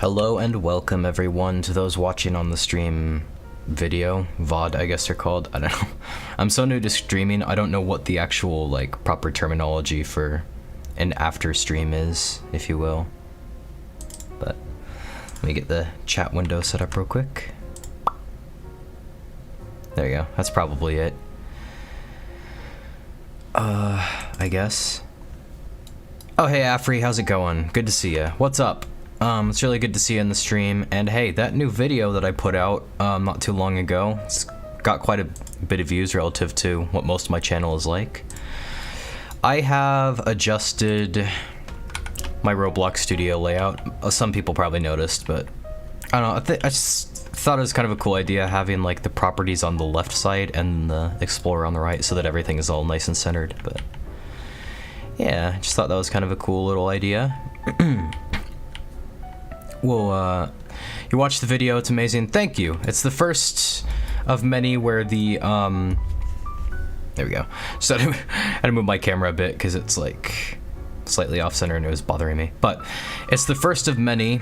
Hello and welcome everyone to those watching on the stream video, VOD I guess they're called, I don't know. I'm so new to streaming, I don't know what the actual like proper terminology for an after stream is, if you will. But let me get the chat window set up real quick. There you go, that's probably it. I guess. Oh hey Afri, how's it going? Good to see ya. What's up? It's really good to see you in the stream, and hey, that new video that I put out not too long ago, it's got quite a bit of views relative to what most of my channel is like. I have adjusted my Roblox studio layout. Some people probably noticed, but I don't know, I just thought it was kind of a cool idea having like the properties on the left side and the Explorer on the right so that everything is all nice and centered, but yeah, I just thought that was kind of a cool little idea. Well, you watched the video, it's amazing. Thank you. It's the first of many where the, there we go. So I had to move my camera a bit because it's like slightly off center and it was bothering me. But it's the first of many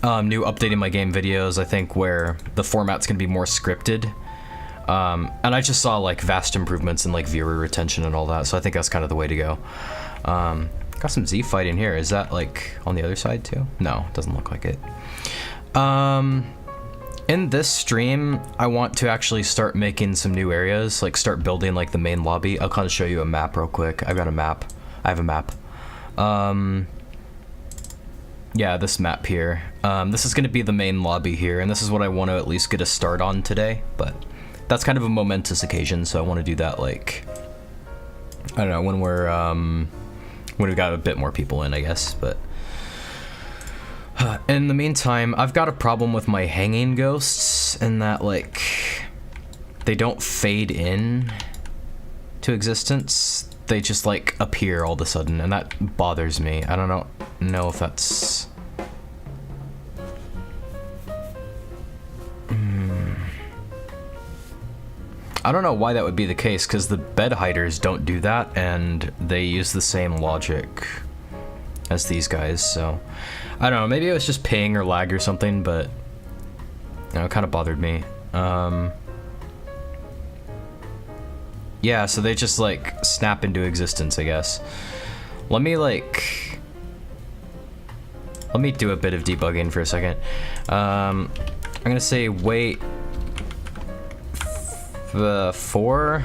new updating my game videos, I think, where the format's gonna be more scripted. And I just saw like vast improvements in like viewer retention and all that, so I think that's kind of the way to go. Got some Z fighting here. Is that like on the other side too? No, it doesn't look like it. In this stream, I want to actually start making some new areas, like start building like the main lobby. I'll kind of show you a map real quick. I've got a map. I have a map. Yeah, this map here. This is gonna be the main lobby here, and this is what I want to at least get a start on today, but that's kind of a momentous occasion, so I want to do that like, I don't know, when we've got a bit more people in, I guess, but in the meantime, I've got a problem with my hanging ghosts in that, like, they don't fade in to existence. They just, like, appear all of a sudden, and that bothers me. I don't know if that's... I don't know why that would be the case, because the bed hiders don't do that, and they use the same logic as these guys, so... I don't know, maybe it was just ping or lag or something, but... You know, it kind of bothered me. Yeah, so they just, like, snap into existence, I guess. Let me, like... Let me do a bit of debugging for a second. I'm gonna say wait... 4,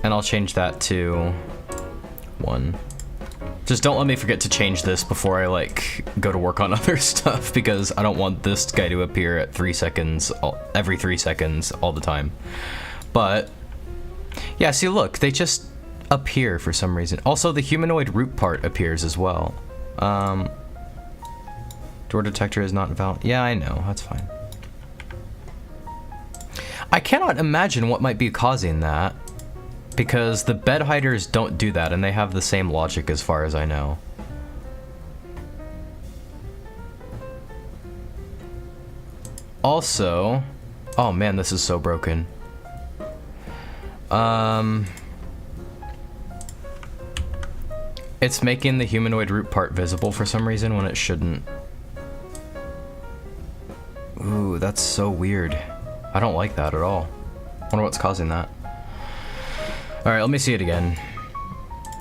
and I'll change that to 1. Just don't let me forget to change this before I like go to work on other stuff, because I don't want this guy to appear at 3 seconds, every 3 seconds all the time. But yeah, see, look, they just appear for some reason. Also, the humanoid root part appears as well. Door detector is not valid. Yeah, I know, that's fine. I cannot imagine what might be causing that, because the bed hiders don't do that, and they have the same logic as far as I know. Also, oh man, this is so broken. It's making the humanoid root part visible for some reason when it shouldn't. Ooh, that's so weird. I don't like that at all. Wonder what's causing that. Alright, let me see it again.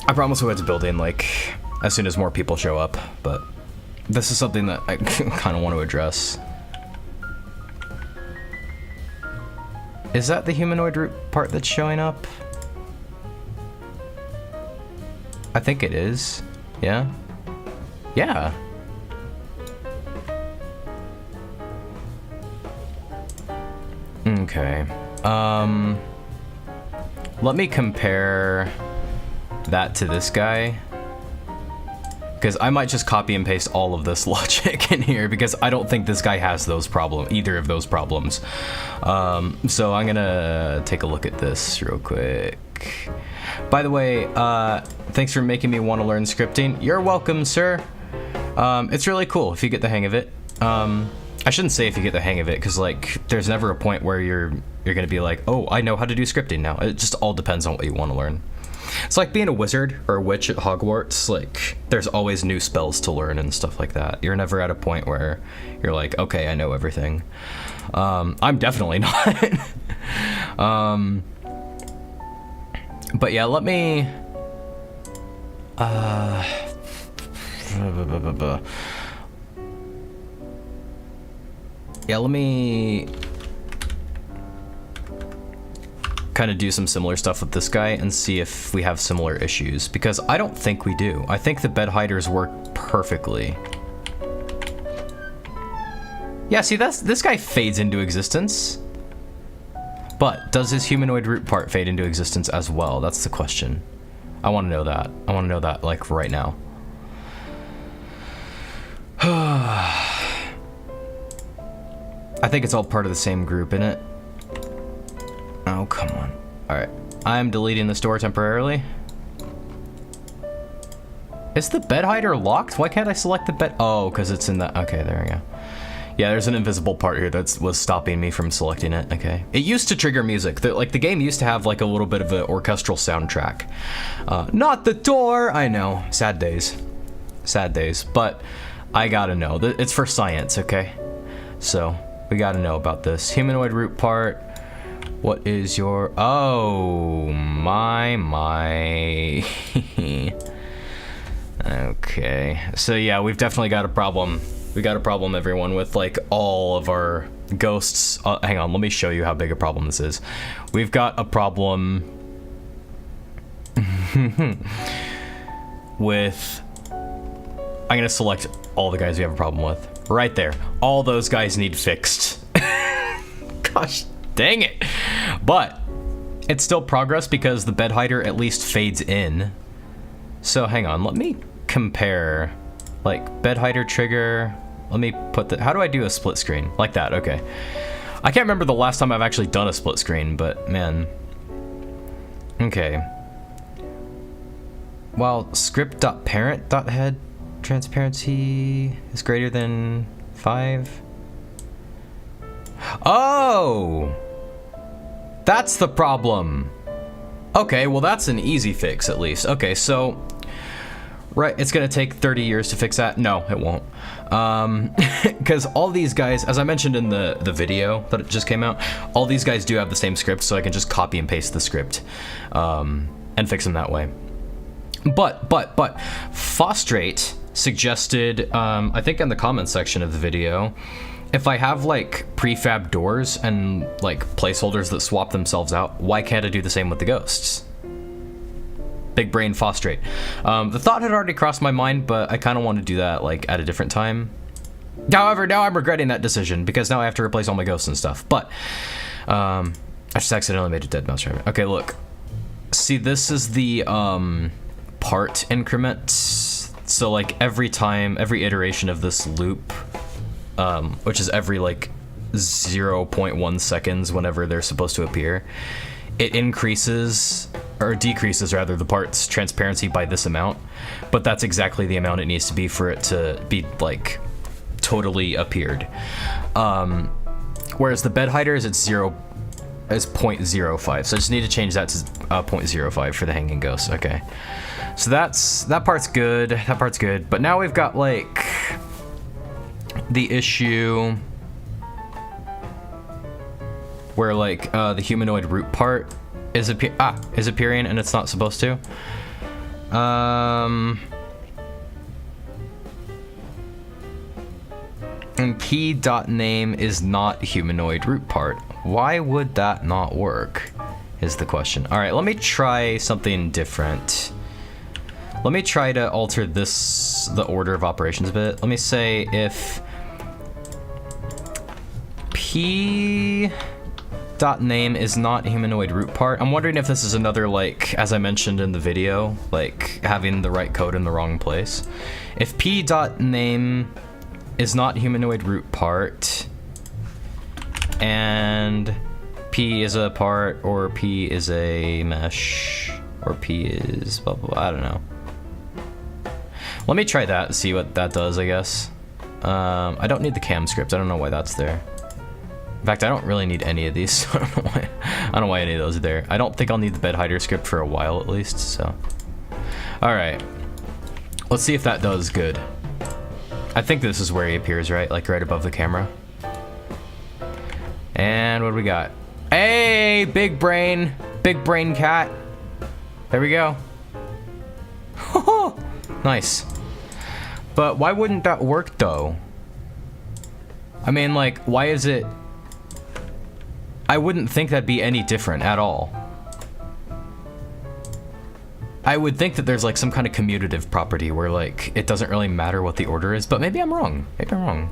I promise we'll get to building, like, as soon as more people show up, but this is something that I kind of want to address. Is that the humanoid root part that's showing up? I think it is. Yeah? Yeah. Okay. Let me compare that to this guy, because I might just copy and paste all of this logic in here, because I don't think this guy has either of those problems. So I'm gonna take a look at this real quick. By the way, thanks for making me want to learn scripting. You're welcome, sir. It's really cool if you get the hang of it. I shouldn't say if you get the hang of it, because like there's never a point where you're gonna be like, oh, I know how to do scripting now. It just all depends on what you want to learn. It's like being a wizard or a witch at Hogwarts. Like, there's always new spells to learn and stuff like that. You're never at a point where you're like, okay, I know everything. I'm definitely not. But yeah, let me... Yeah, let me kind of do some similar stuff with this guy and see if we have similar issues, because I don't think we do. I think the bed hiders work perfectly. Yeah, see, this guy fades into existence. But does his humanoid root part fade into existence as well? That's the question. I want to know that. I want to know that, like, right now. I think it's all part of the same group, innit? Oh, come on. Alright. I'm deleting this door temporarily. Is the bed hider locked? Why can't I select the bed? Oh, because it's in the... Okay, there we go. Yeah, there's an invisible part here that was stopping me from selecting it. Okay. It used to trigger music. The game used to have like a little bit of an orchestral soundtrack. Not the door! I know. Sad days. Sad days. But I gotta know. It's for science, okay? So, we gotta know about this. Humanoid root part. What is your... Oh, my. Okay. So yeah, we've definitely got a problem. We got a problem, everyone, with like all of our ghosts. Hang on, let me show you how big a problem this is. We've got a problem with... I'm gonna select all the guys we have a problem with. Right there. All those guys need fixed. Gosh, dang it. But it's still progress because the bed hider at least fades in. So hang on, let me compare, like, bed hider trigger. Let me put the... How do I do a split screen? Like that, okay. I can't remember the last time I've actually done a split screen, but man. Okay. While script.parent.head transparency is greater than 5. Oh! That's the problem. Okay, well that's an easy fix at least. Okay, so... Right, it's gonna take 30 years to fix that? No, it won't. Because all these guys, as I mentioned in the video that just came out, all these guys do have the same script, so I can just copy and paste the script and fix them that way. But, Fostrate suggested, I think in the comments section of the video, if I have like prefab doors and like placeholders that swap themselves out, why can't I do the same with the ghosts? Big brain Fostrate. The thought had already crossed my mind, but I kind of want to do that like at a different time. However, now I'm regretting that decision because now I have to replace all my ghosts and stuff. But I just accidentally made a dead mouse driver. Okay, look. See, this is the part increment. So like every time, every iteration of this loop, which is every like 0.1 seconds whenever they're supposed to appear, it increases, or decreases rather, the part's transparency by this amount, but that's exactly the amount it needs to be for it to be like totally appeared. Whereas the bed hiders, it's 0.05, so I just need to change that to 0.05 for the hanging ghost. Okay, so that part's good, but now we've got like the issue where like the humanoid root part is appearing and it's not supposed to. And key.name is not humanoid root part. Why would that not work is the question. All right, let me try something different. Let me try to alter the order of operations a bit. Let me say if p.name is not humanoid root part. I'm wondering if this is another, like, as I mentioned in the video, like having the right code in the wrong place. If p.name is not humanoid root part and p is a part, or p is a mesh, or p is blah blah blah, I don't know. Let me try that and see what that does, I guess. I don't need the cam script. I don't know why that's there. In fact, I don't really need any of these, so I don't know why any of those are there. I don't think I'll need the bed hider script for a while at least, so. Alright. Let's see if that does good. I think this is where he appears, right? Like right above the camera. And what do we got? Hey, big brain cat. There we go. Nice. But why wouldn't that work though? I mean, like, why is it? I wouldn't think that'd be any different at all. I would think that there's like some kind of commutative property where like it doesn't really matter what the order is, but maybe I'm wrong. Maybe I'm wrong.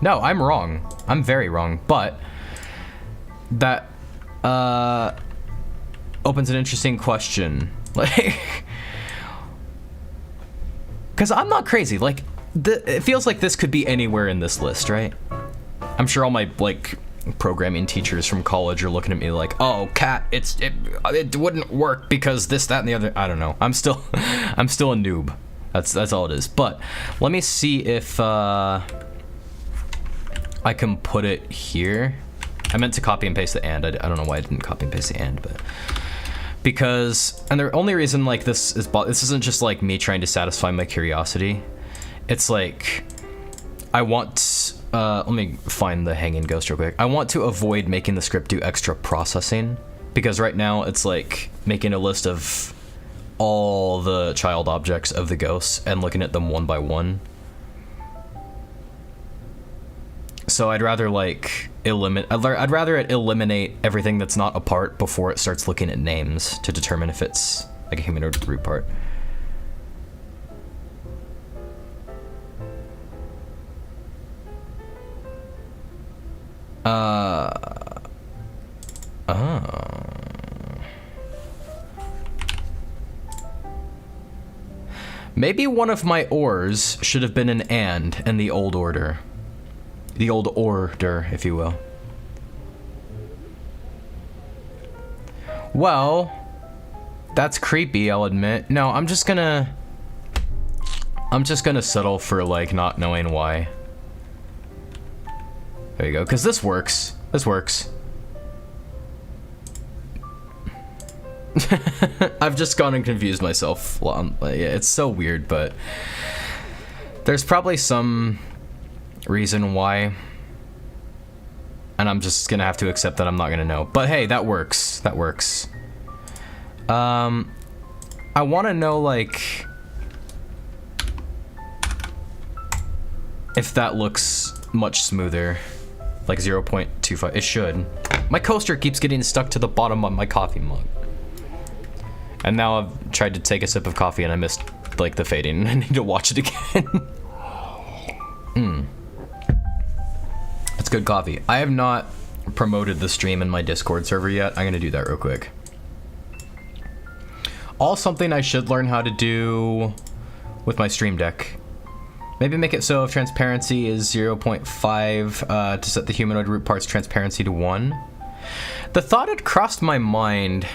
No, I'm wrong. I'm very wrong, but that opens an interesting question. Like, because I'm not crazy. Like, it feels like this could be anywhere in this list, right? I'm sure all my like programming teachers from college are looking at me like, oh, Cat, it wouldn't work because this, that, and the other. I don't know. I'm still a noob. That's all it is. But let me see if I can put it here. I meant to copy and paste the and. I don't know why I didn't copy and paste the and, but because, and the only reason like this isn't just like me trying to satisfy my curiosity. It's like I want. Let me find the hanging ghost real quick. I want to avoid making the script do extra processing because right now it's like making a list of all the child objects of the ghosts and looking at them one by one. So I'd rather like I'd rather it eliminate everything that's not a part before it starts looking at names to determine if it's like a humanoid root part. Maybe one of my ors should have been an and in the old order. The old order, if you will. Well, that's creepy, I'll admit. No, I'm just gonna settle for like not knowing why. There you go, because this works. This works. I've just gone and confused myself. Yeah, it's so weird, but there's probably some reason why. And I'm just gonna have to accept that I'm not gonna know. But hey, that works. That works. I wanna know, like, if that looks much smoother. Like 0.25. It should. My coaster keeps getting stuck to the bottom of my coffee mug. And now I've tried to take a sip of coffee and I missed like the fading. I need to watch it again. That's good coffee. I have not promoted the stream in my Discord server yet. I'm gonna do that real quick. All something I should learn how to do with my stream deck. Maybe make it so if transparency is 0.5 to set the humanoid root parts transparency to 1. The thought had crossed my mind.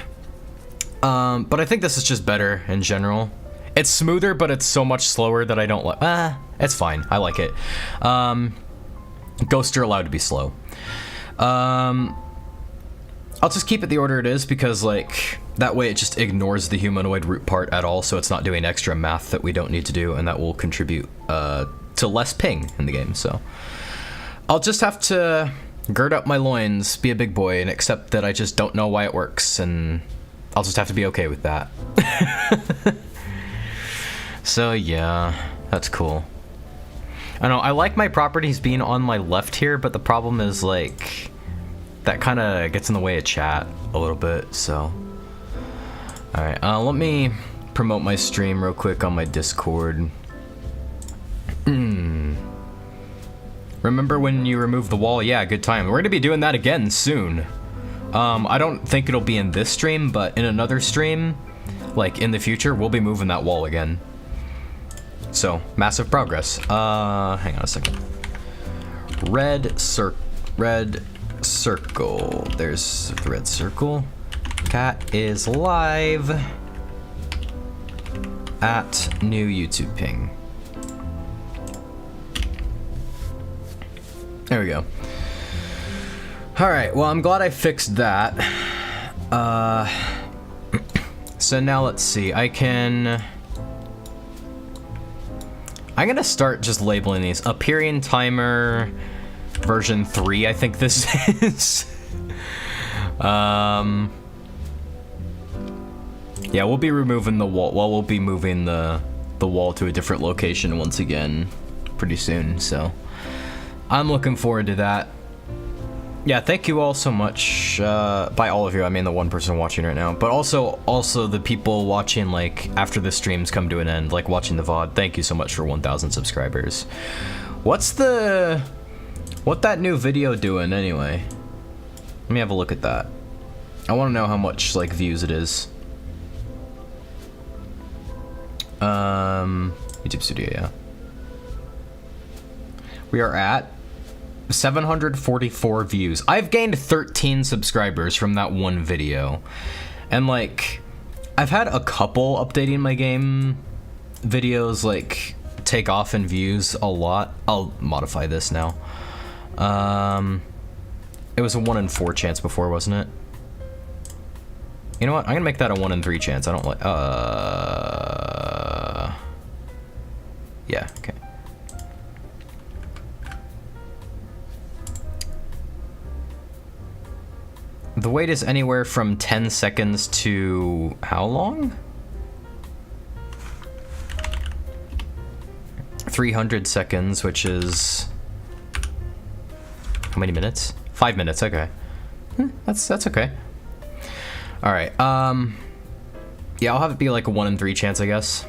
But I think this is just better in general. It's smoother, but it's so much slower that I don't like. It's fine. I like it. Ghosts are allowed to be slow. I'll just keep it the order it is because, like, that way it just ignores the humanoid root part at all, so it's not doing extra math that we don't need to do, and that will contribute to less ping in the game. So I'll just have to gird up my loins, be a big boy, and accept that I just don't know why it works, and I'll just have to be okay with that. So yeah, that's cool. I know, I like my properties being on my left here, but the problem is like, that kind of gets in the way of chat a little bit, so. Alright, let me promote my stream real quick on my Discord. Remember when you removed the wall? Yeah, good time. We're gonna be doing that again soon. I don't think it'll be in this stream, but in another stream, like in the future, we'll be moving that wall again. So, massive progress. Hang on a second. Red circle. There's the red circle. Cat is live at new YouTube ping. There we go. Alright, well, I'm glad I fixed that. So now let's see, I'm gonna start just labeling these. Appearing timer version 3, I think this is. Yeah, we'll be removing the wall. Well, we'll be moving the wall to a different location once again pretty soon, so I'm looking forward to that. Yeah, thank you all so much. By all of you, I mean the one person watching right now, but also the people watching like after the streams come to an end, like watching the VOD. Thank you so much for 1,000 subscribers. What that new video doing anyway? Let me have a look at that. I want to know how much like views it is. YouTube Studio, yeah. We are at 744 views. I've gained 13 subscribers from that one video. And like, I've had a couple updating my game videos like take off in views a lot. I'll modify this now. It was a 1 in 4 chance before, wasn't it? You know what? I'm gonna make that a 1 in 3 chance. I don't like, yeah, okay. The wait is anywhere from 10 seconds to how long? 300 seconds, which is how many minutes? 5 minutes, okay. That's okay. All right, yeah, I'll have it be like a 1 in 3 chance, I guess.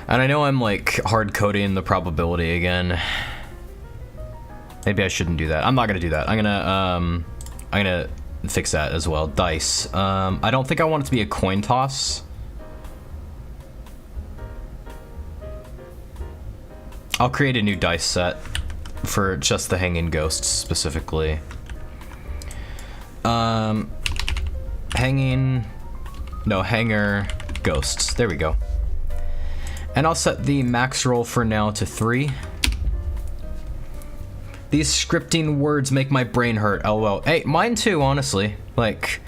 And I know I'm like hard coding the probability again. Maybe I shouldn't do that. I'm not gonna do that. I'm gonna fix that as well. Dice. I don't think I want it to be a coin toss. I'll create a new dice set for just the hanging ghosts specifically. Hanger ghosts. There we go. And I'll set the max roll for now to 3. These scripting words make my brain hurt, lol. Hey, mine too, honestly. Like,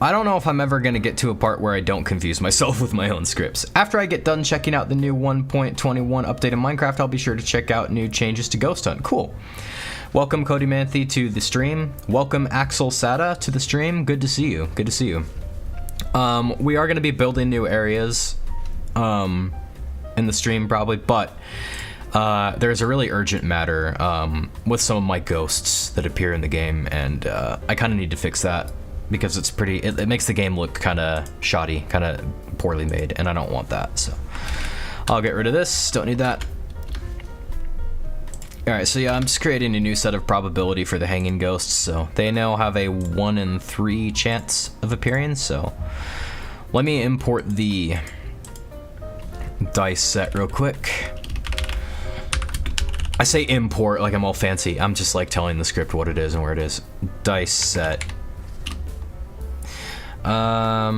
I don't know if I'm ever gonna get to a part where I don't confuse myself with my own scripts. After I get done checking out the new 1.21 update in Minecraft, I'll be sure to check out new changes to Ghost Hunt. Cool. Welcome Cody Manthe to the stream. Welcome Axel Sada to the stream. Good to see you. Good to see you. We are gonna be building new areas in the stream probably, but there's a really urgent matter with some of my ghosts that appear in the game, and I kind of need to fix that because it's it makes the game look kind of shoddy, kind of poorly made, and I don't want that, so I'll get rid of this. Don't need that. Alright, so yeah, I'm just creating a new set of probability for the hanging ghosts, so they now have a 1 in 3 chance of appearing, so let me import the dice set real quick. I say import like I'm all fancy. I'm just like telling the script what it is and where it is. Dice set. I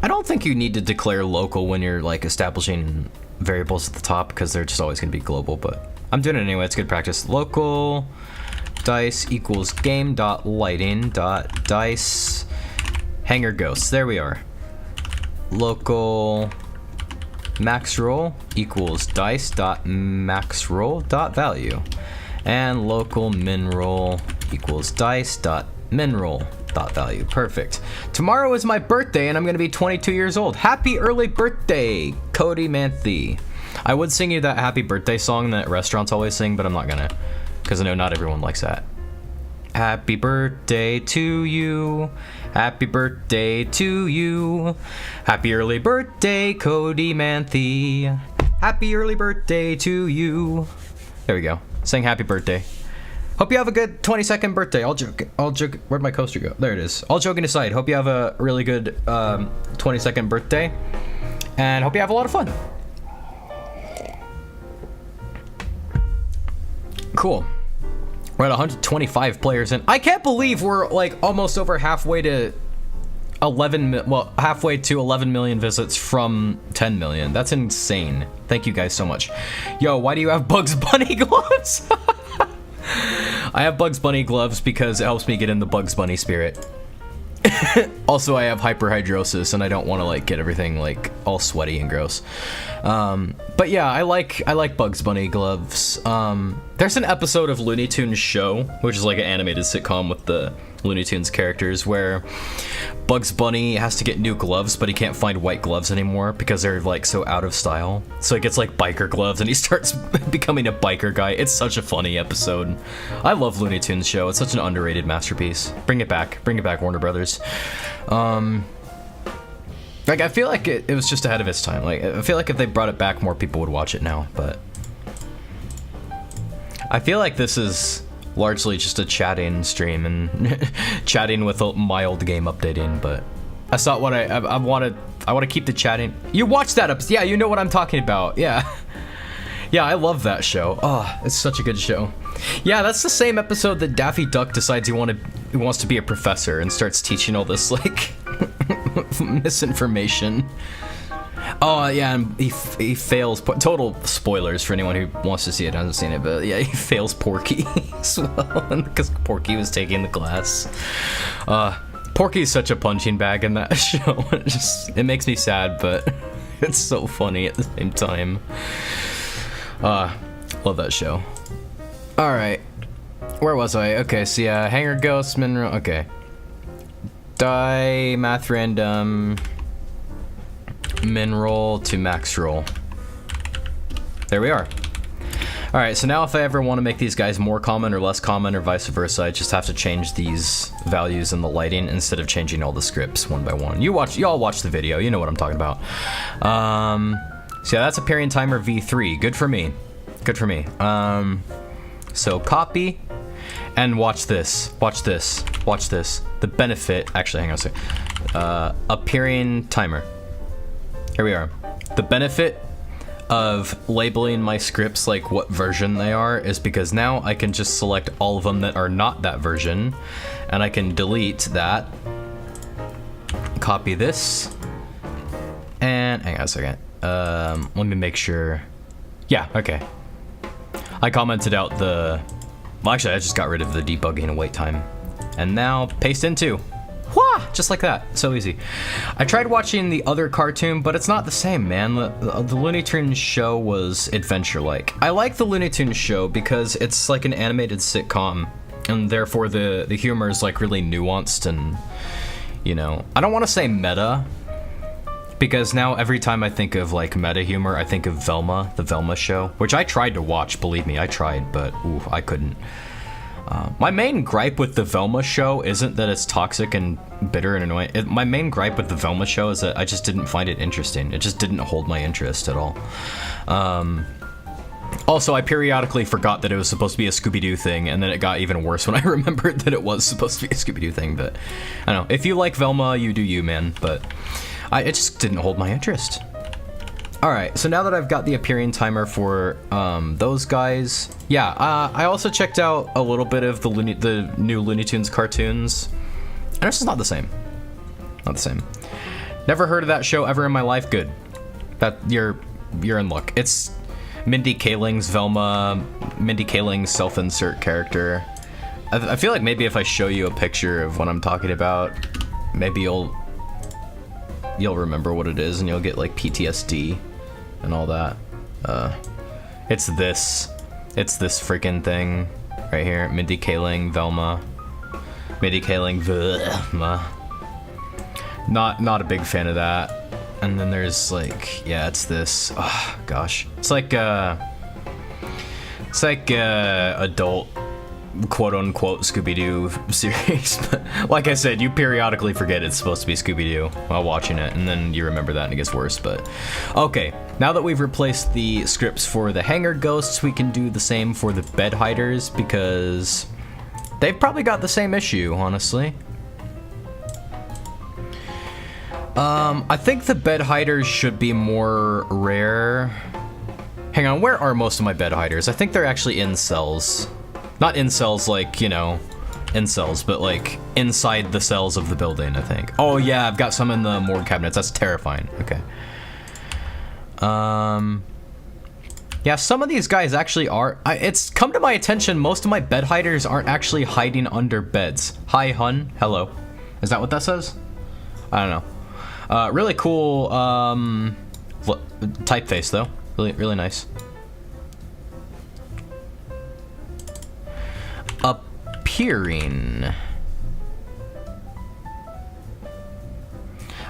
don't think you need to declare local when you're like establishing variables at the top because they're just always going to be global, but I'm doing it anyway. It's good practice. Local dice equals game.lighting.dice hanger ghosts. There we are. Local max roll equals dice.maxroll.value, and local min roll equals dice.minroll.value. Perfect. Tomorrow is my birthday and I'm gonna be 22 years old. Happy early birthday, Cody Manthe. I would sing you that happy birthday song that restaurants always sing, but I'm not gonna, because I know not everyone likes that. Happy birthday to you. Happy birthday to you. Happy early birthday, Cody Manthe. Happy early birthday to you. There we go. Sing happy birthday. Hope you have a good 22nd birthday. All joke. Where'd my coaster go? There it is. All joking aside, hope you have a really good 22nd birthday. And hope you have a lot of fun. Cool. We're at 125 players in. I can't believe we're like almost over halfway to well, halfway to 11 million visits from 10 million. That's insane. Thank you guys so much. Yo, why do you have Bugs Bunny gloves? I have Bugs Bunny gloves because it helps me get in the Bugs Bunny spirit. Also, I have hyperhidrosis and I don't want to like get everything like all sweaty and gross. But yeah, I like Bugs Bunny gloves. There's an episode of Looney Tunes Show, which is like an animated sitcom with the Looney Tunes characters, where Bugs Bunny has to get new gloves, but he can't find white gloves anymore because they're like so out of style. So he gets like biker gloves and he starts becoming a biker guy. It's such a funny episode. I love Looney Tunes Show. It's such an underrated masterpiece. Bring it back, Warner Brothers. Like I feel like it was just ahead of its time. Like I feel like if they brought it back, more people would watch it now. But I feel like this is largely just a chatting stream and chatting with a mild game updating, but that's not what I want to keep the chatting. You watched that episode. Yeah, you know what I'm talking about. Yeah. Yeah, I love that show. Oh, it's such a good show. Yeah, that's the same episode that Daffy Duck decides he wants to be a professor and starts teaching all this like misinformation. Oh yeah, and he fails. Total spoilers for anyone who wants to see it, hasn't seen it, but yeah, he fails Porky as well because Porky was taking the class. Porky's such a punching bag in that show. It makes me sad, but it's so funny at the same time. Love that show. All right, where was I? Okay, so yeah, Hanger Ghost, Mineral. Okay, die, math random. Min roll to max roll. There we are. All right, so now if I ever want to make these guys more common or less common or vice versa, I just have to change these values in the lighting instead of changing all the scripts one by one. You all watch the video, you know what I'm talking about. So yeah, that's appearing timer V3. Good for me. Good for me. So copy and watch this. Watch this. Watch this. The benefit. Actually, hang on a second. Appearing timer. Here we are. The benefit of labeling my scripts like what version they are is because now I can just select all of them that are not that version, and I can delete that, copy this, and hang on a second. Let me make sure. Yeah, okay. I commented out well, actually I just got rid of the debugging and wait time. And now paste into. Wah! Just like that. So easy. I tried watching the other cartoon, but it's not the same, man. The Looney Tunes show was adventure-like. I like the Looney Tunes show because it's like an animated sitcom, and therefore the humor is like really nuanced and, you know, I don't want to say meta, because now every time I think of like meta humor, I think of Velma, the Velma show, which I tried to watch, believe me, I tried, but ooh, I couldn't. My main gripe with the Velma show isn't that it's toxic and bitter and annoying. My main gripe with the Velma show is that I just didn't find it interesting. It just didn't hold my interest at all. Also, I periodically forgot that it was supposed to be a Scooby-Doo thing, and then it got even worse when I remembered that it was supposed to be a Scooby-Doo thing, but I don't know. If you like Velma, you do you, man, but it just didn't hold my interest. Alright, so now that I've got the appearing timer for those guys, yeah, I also checked out a little bit of the new Looney Tunes cartoons, and it's just not the same. Not the same. Never heard of that show ever in my life. Good. That you're in luck. It's Mindy Kaling's Velma, Mindy Kaling's self-insert character. I feel like maybe if I show you a picture of what I'm talking about, maybe you'll remember what it is and you'll get like PTSD and all that. It's this freaking thing right here. Mindy Kaling, Velma. Mindy Kaling, Velma. Not a big fan of that. And then there's like, yeah, it's this. Oh gosh, it's like adult quote unquote Scooby-Doo series. But like I said, you periodically forget it's supposed to be Scooby-Doo while watching it, and then you remember that and it gets worse. But okay, now that we've replaced the scripts for the Hanger Ghosts, we can do the same for the Bed Hiders, because they've probably got the same issue, honestly. I think the Bed Hiders should be more rare. Hang on, where are most of my Bed Hiders? I think they're actually in cells. Not incels like, you know, incels, but like inside the cells of the building, I think. Oh yeah, I've got some in the morgue cabinets. That's terrifying. Okay. Yeah, some of these guys actually are. It's come to my attention, most of my bed hiders aren't actually hiding under beds. Hi, hun. Hello. Is that what that says? I don't know. Really cool typeface, though. Really, really nice. Appearing.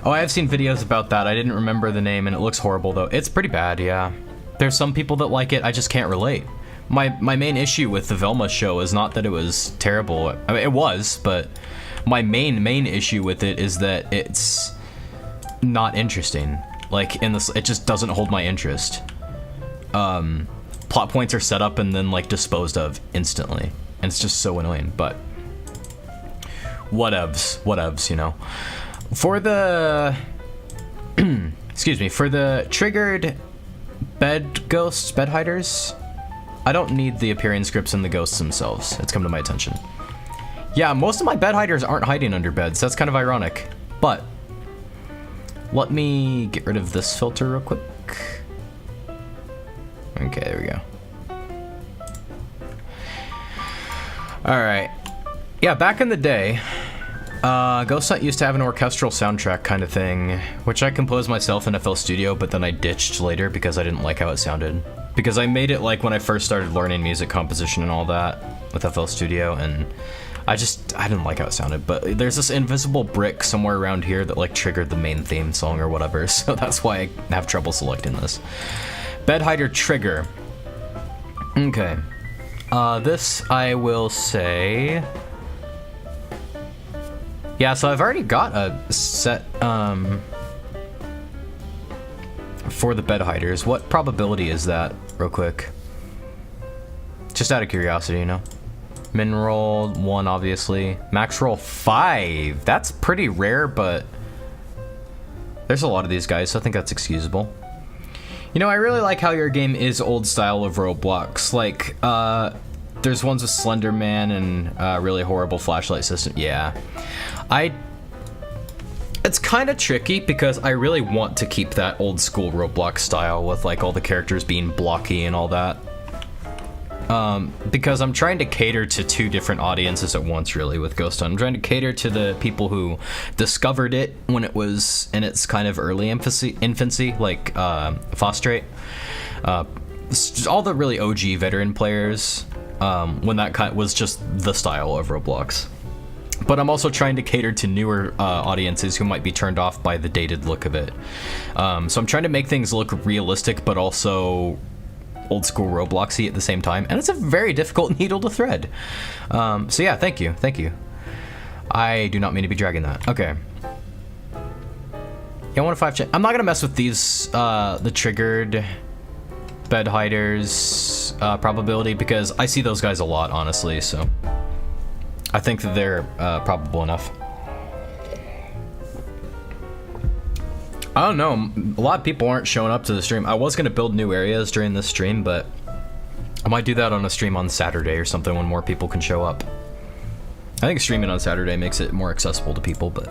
Oh, I have seen videos about that. I didn't remember the name, and it looks horrible, though. It's pretty bad, yeah. There's some people that like it. I just can't relate. My main issue with the Velma show is not that it was terrible. I mean, it was, but my main issue with it is that it's not interesting. Like, it just doesn't hold my interest. Plot points are set up and then, like, disposed of instantly. And it's just so annoying, but whatevs, you know. For the, excuse me, for the triggered bed ghosts, bed hiders, I don't need the appearing scripts and the ghosts themselves. It's come to my attention. Yeah, most of my bed hiders aren't hiding under beds. That's kind of ironic, but let me get rid of this filter real quick. Okay, there we go. All right. Yeah, back in the day, Ghost Hunt used to have an orchestral soundtrack kind of thing, which I composed myself in FL Studio, but then I ditched later because I didn't like how it sounded. Because I made it like when I first started learning music composition and all that with FL Studio, and I didn't like how it sounded. But there's this invisible brick somewhere around here that like triggered the main theme song or whatever, so that's why I have trouble selecting this. Bed hider trigger. Okay. This I will say. Yeah, so I've already got a set for the bed hiders. What probability is that, real quick? Just out of curiosity, you know. Min roll 1, obviously. Max roll 5. That's pretty rare, but there's a lot of these guys, so I think that's excusable. You know, I really like how your game is old style of Roblox. Like, there's ones with Slender Man and really horrible flashlight system. Yeah. It's kind of tricky because I really want to keep that old school Roblox style with like all the characters being blocky and all that. Because I'm trying to cater to two different audiences at once, really, with Ghost Hunt. I'm trying to cater to the people who discovered it when it was in its kind of early infancy, like Fostrate. All the really OG veteran players, when that was just the style of Roblox. But I'm also trying to cater to newer audiences who might be turned off by the dated look of it. So I'm trying to make things look realistic, but also old school Robloxy at the same time, and it's a very difficult needle to thread. So yeah, thank you. I do not mean to be dragging that. Okay. Yeah, 1 to 5 check. I'm not gonna mess with these, the triggered bed hiders probability, because I see those guys a lot, honestly, so I think that they're probable enough. I don't know, a lot of people aren't showing up to the stream. I was gonna build new areas during this stream, but I might do that on a stream on Saturday or something when more people can show up. I think streaming on Saturday makes it more accessible to people, but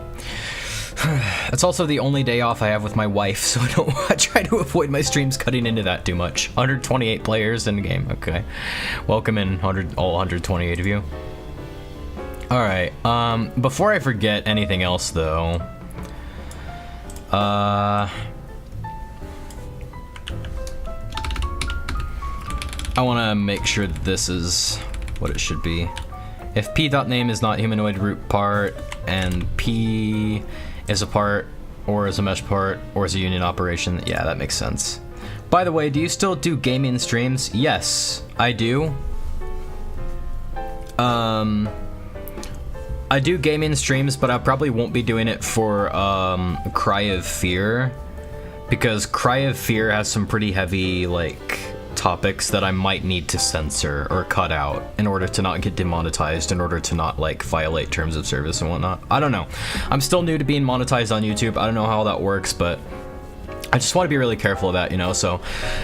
it's also the only day off I have with my wife, so I try to avoid my streams cutting into that too much. 128 players in the game, okay. Welcome in all 128 of you. All right, before I forget anything else though, I want to make sure that this is what it should be. If p.name is not humanoid root part, and p is a part, or is a mesh part, or is a union operation, yeah, that makes sense. By the way, do you still do gaming streams? Yes, I do. I do gaming streams, but I probably won't be doing it for Cry of Fear, because Cry of Fear has some pretty heavy like topics that I might need to censor or cut out in order to not get demonetized, in order to not like violate terms of service and whatnot. I don't know. I'm still new to being monetized on YouTube. I don't know how that works, but I just want to be really careful of that, you know, so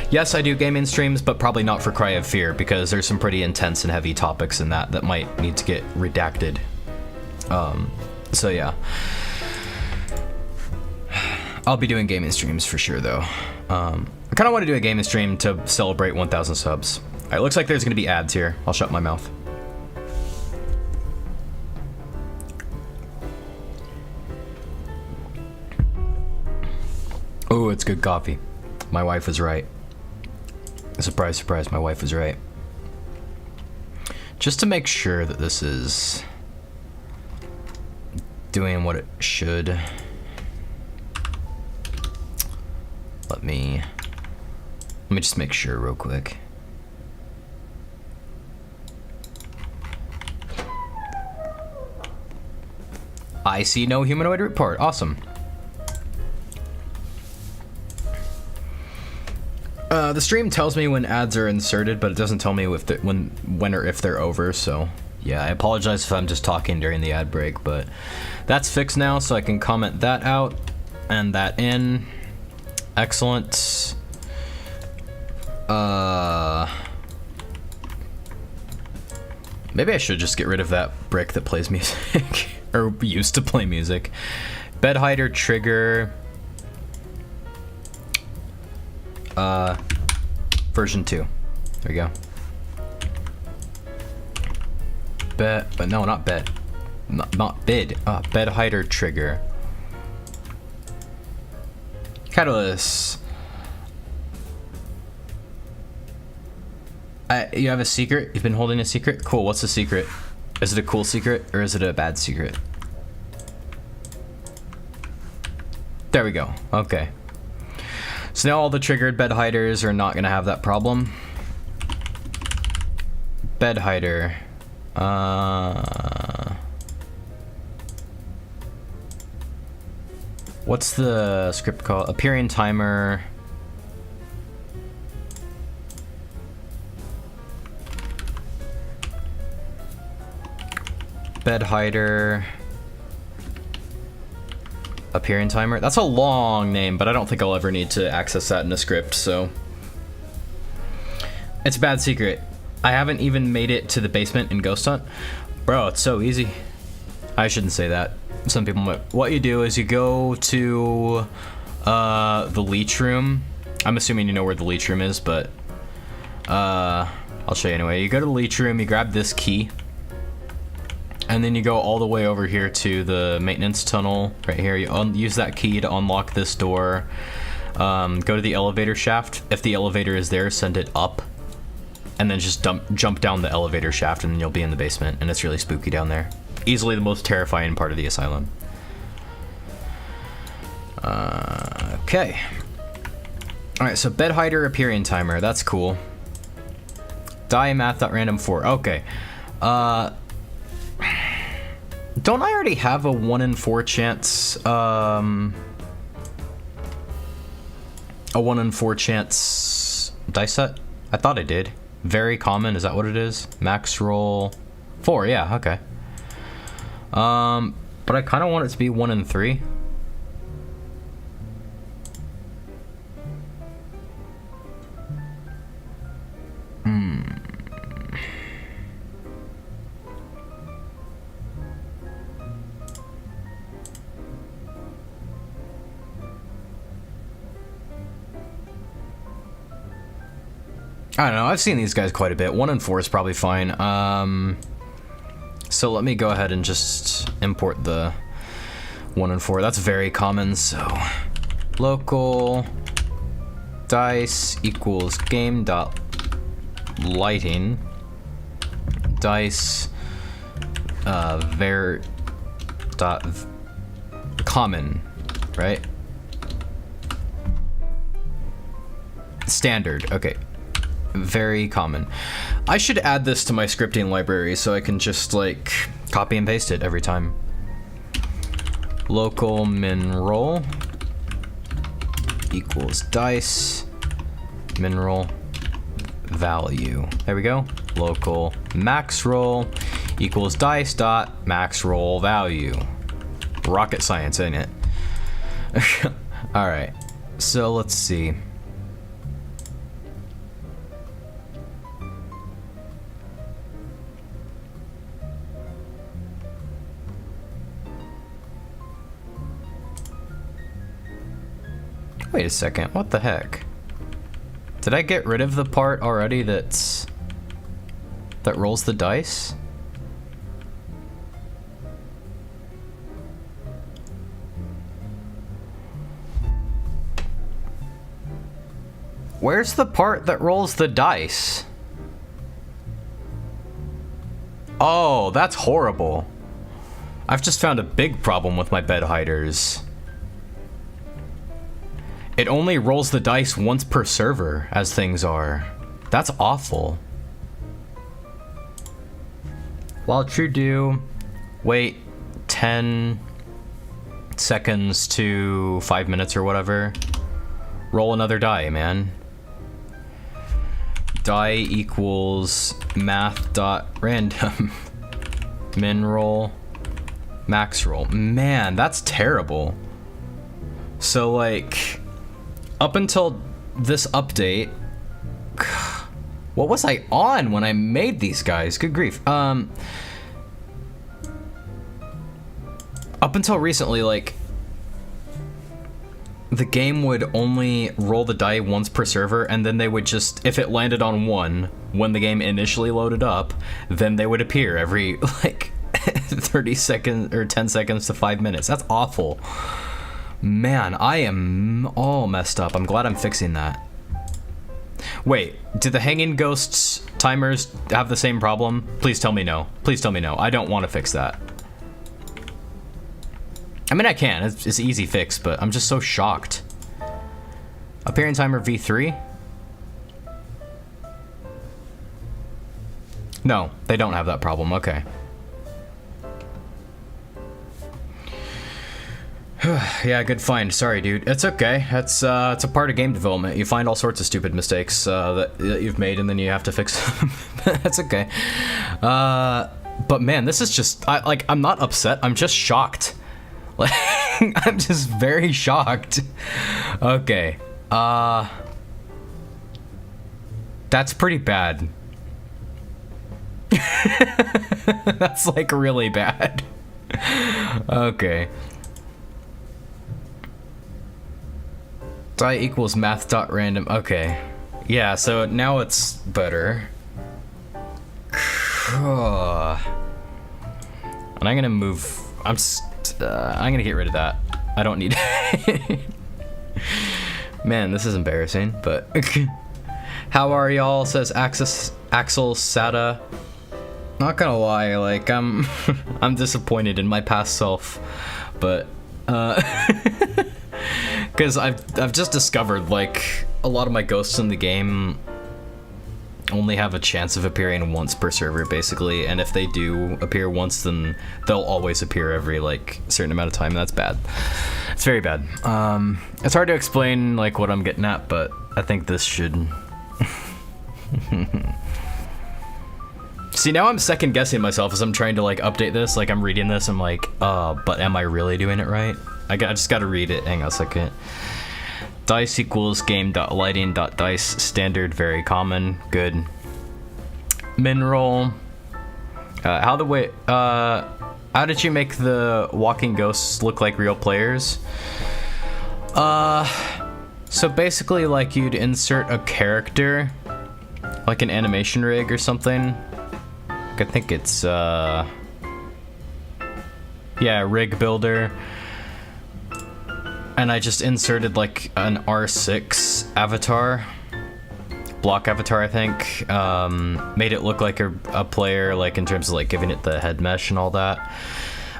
yes, I do gaming streams, but probably not for Cry of Fear, because there's some pretty intense and heavy topics in that might need to get redacted. So yeah. I'll be doing gaming streams for sure, though. I kind of want to do a gaming stream to celebrate 1,000 subs. All right, looks like there's going to be ads here. I'll shut my mouth. Oh, it's good coffee. My wife was right. Surprise, surprise, my wife was right. Just to make sure that this is doing what it should. Let me just make sure real quick. I see no humanoid report. Awesome. The stream tells me when ads are inserted, but it doesn't tell me if when or if they're over, so yeah, I apologize if I'm just talking during the ad break, but that's fixed now, so I can comment that out and that in. Excellent. Maybe I should just get rid of that brick that plays music, or used to play music. Bed hider trigger. Version 2. There we go. Bed, but no, not bed. Not bid. Bed hider trigger. Catulus. You have a secret? You've been holding a secret? Cool, what's the secret? Is it a cool secret, or is it a bad secret? There we go, okay. So now all the triggered bed hiders are not gonna have that problem. Bed hider. What's the script called? Appearing timer. Bed hider. Appearing timer. That's a long name, but I don't think I'll ever need to access that in a script, so. It's a bad secret. I haven't even made it to the basement in Ghost Hunt. Bro, it's so easy. I shouldn't say that. Some people might. What you do is you go to the leech room. I'm assuming you know where the leech room is, but I'll show you anyway. You go to the leech room, you grab this key, and then you go all the way over here to the maintenance tunnel right here. You use that key to unlock this door. Go to the elevator shaft. If the elevator is there, send it up, and then just jump down the elevator shaft, and then you'll be in the basement, and it's really spooky down there. Easily the most terrifying part of the asylum. Okay. Alright, so bed hider appearing timer. That's cool. Die math.random4. Okay. Don't I already have a 1 in 4 chance? A 1 in 4 chance dice set? I thought I did. Very common, is that what it is? Max roll 4, yeah, okay. But I kind of want it to be 1 in 3. I don't know, I've seen these guys quite a bit. 1 in 4 is probably fine. So let me go ahead and just import the 1 in 4. That's very common, so local dice equals game dot lighting dice var dot common, right? Standard, okay. Very common. I should add this to my scripting library so I can just like copy and paste it every time. Local min roll equals dice min roll value. There we go. Local max roll equals dice dot max roll value. Rocket science, ain't it? All right. So let's see. Wait a second, what the heck? Did I get rid of the part already that rolls the dice? Where's the part that rolls the dice? Oh, that's horrible. I've just found a big problem with my bed hiders. It only rolls the dice once per server, as things are. That's awful. While true do, wait 10 seconds to 5 minutes or whatever. Roll another die, man. Die equals math.random. Min roll, max roll. Man, that's terrible. So like, up until this update, what was I on when I made these guys? Good grief. Up until recently, like, the game would only roll the die once per server, and then they would just, if it landed on one, when the game initially loaded up, then they would appear every, like, 30 seconds or 10 seconds to 5 minutes. That's awful. Man, I am all messed up. I'm glad I'm fixing that. Wait, do the hanging ghosts timers have the same problem? Please tell me no. Please tell me no. I don't want to fix that. I mean, I can. It's an easy fix, but I'm just so shocked. Appearing timer V3? No, they don't have that problem. Okay. Yeah, good find. Sorry, dude. It's okay. It's a part of game development. You find all sorts of stupid mistakes that you've made, and then you have to fix them. That's okay. But man, this is just I'm not upset. I'm just shocked. Like, I'm just very shocked. Okay. That's pretty bad. That's like really bad. Okay. Die equals math.random. Okay. Yeah, so now it's better. And I'm gonna move. I'm gonna get rid of that. I don't need it. Man, this is embarrassing, but how are y'all? Says Axel Sada. Not gonna lie, like I'm disappointed in my past self, but because I've just discovered like a lot of my ghosts in the game only have a chance of appearing once per server, basically, and if they do appear once, then they'll always appear every like certain amount of time, and that's bad. It's very bad. It's hard to explain like what I'm getting at, but I think this should. See, now I'm second guessing myself as I'm trying to like update this. Like I'm reading this, I'm like, but am I really doing it right? I just gotta read it. Hang on a second. Dice equals game.lighting.dice standard, very common, good. Min roll. How did you make the walking ghosts look like real players? So basically, like you'd insert a character, like an animation rig or something. I think it's yeah, rig builder. And I just inserted like an R6 avatar, block avatar, I think. Made it look like a player, like in terms of like giving it the head mesh and all that.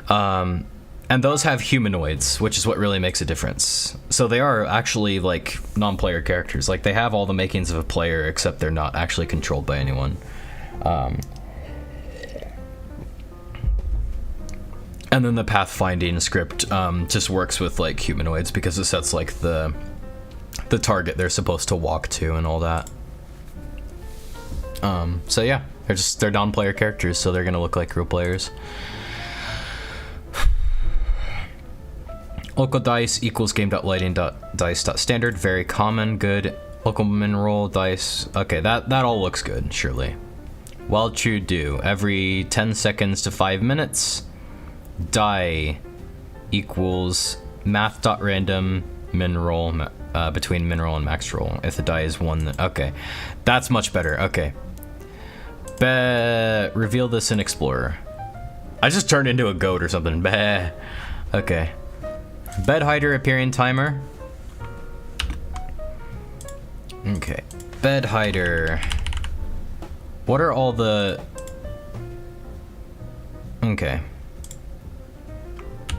And those have humanoids, which is what really makes a difference. So they are actually like non-player characters. Like they have all the makings of a player, except they're not actually controlled by anyone. And then the pathfinding script just works with like humanoids because it sets like the target they're supposed to walk to and all that. So yeah, they're non-player characters, so they're gonna look like real players. Local dice equals game.lighting.dice.standard. Very common. Good. Local mineral dice. Okay, that all looks good, surely. Well, true do. Every 10 seconds to 5 minutes, die equals math.random mineral between mineral and max roll. If the die is 1, okay. That's much better. Okay. Reveal this in Explorer. I just turned into a goat or something. Bah. Okay. Bed hider appearing timer. Okay. Bed hider. What are all the... Okay.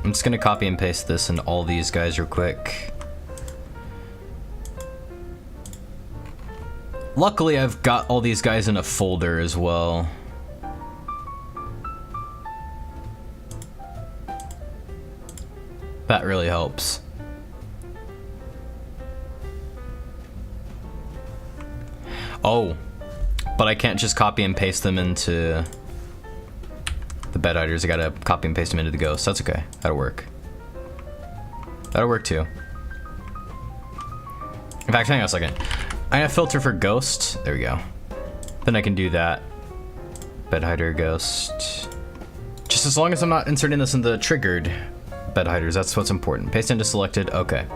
I'm just gonna copy and paste this into all these guys real quick. Luckily, I've got all these guys in a folder as well. That really helps. Oh, but I can't just copy and paste them into the bed hiders. I gotta copy and paste them into the ghosts. That's okay. That'll work. That'll work too. In fact, hang on a second. I'm gonna filter for ghost. There we go. Then I can do that. Bed hider ghost. Just as long as I'm not inserting this in the triggered bed hiders, that's what's important. Paste into selected. Okay.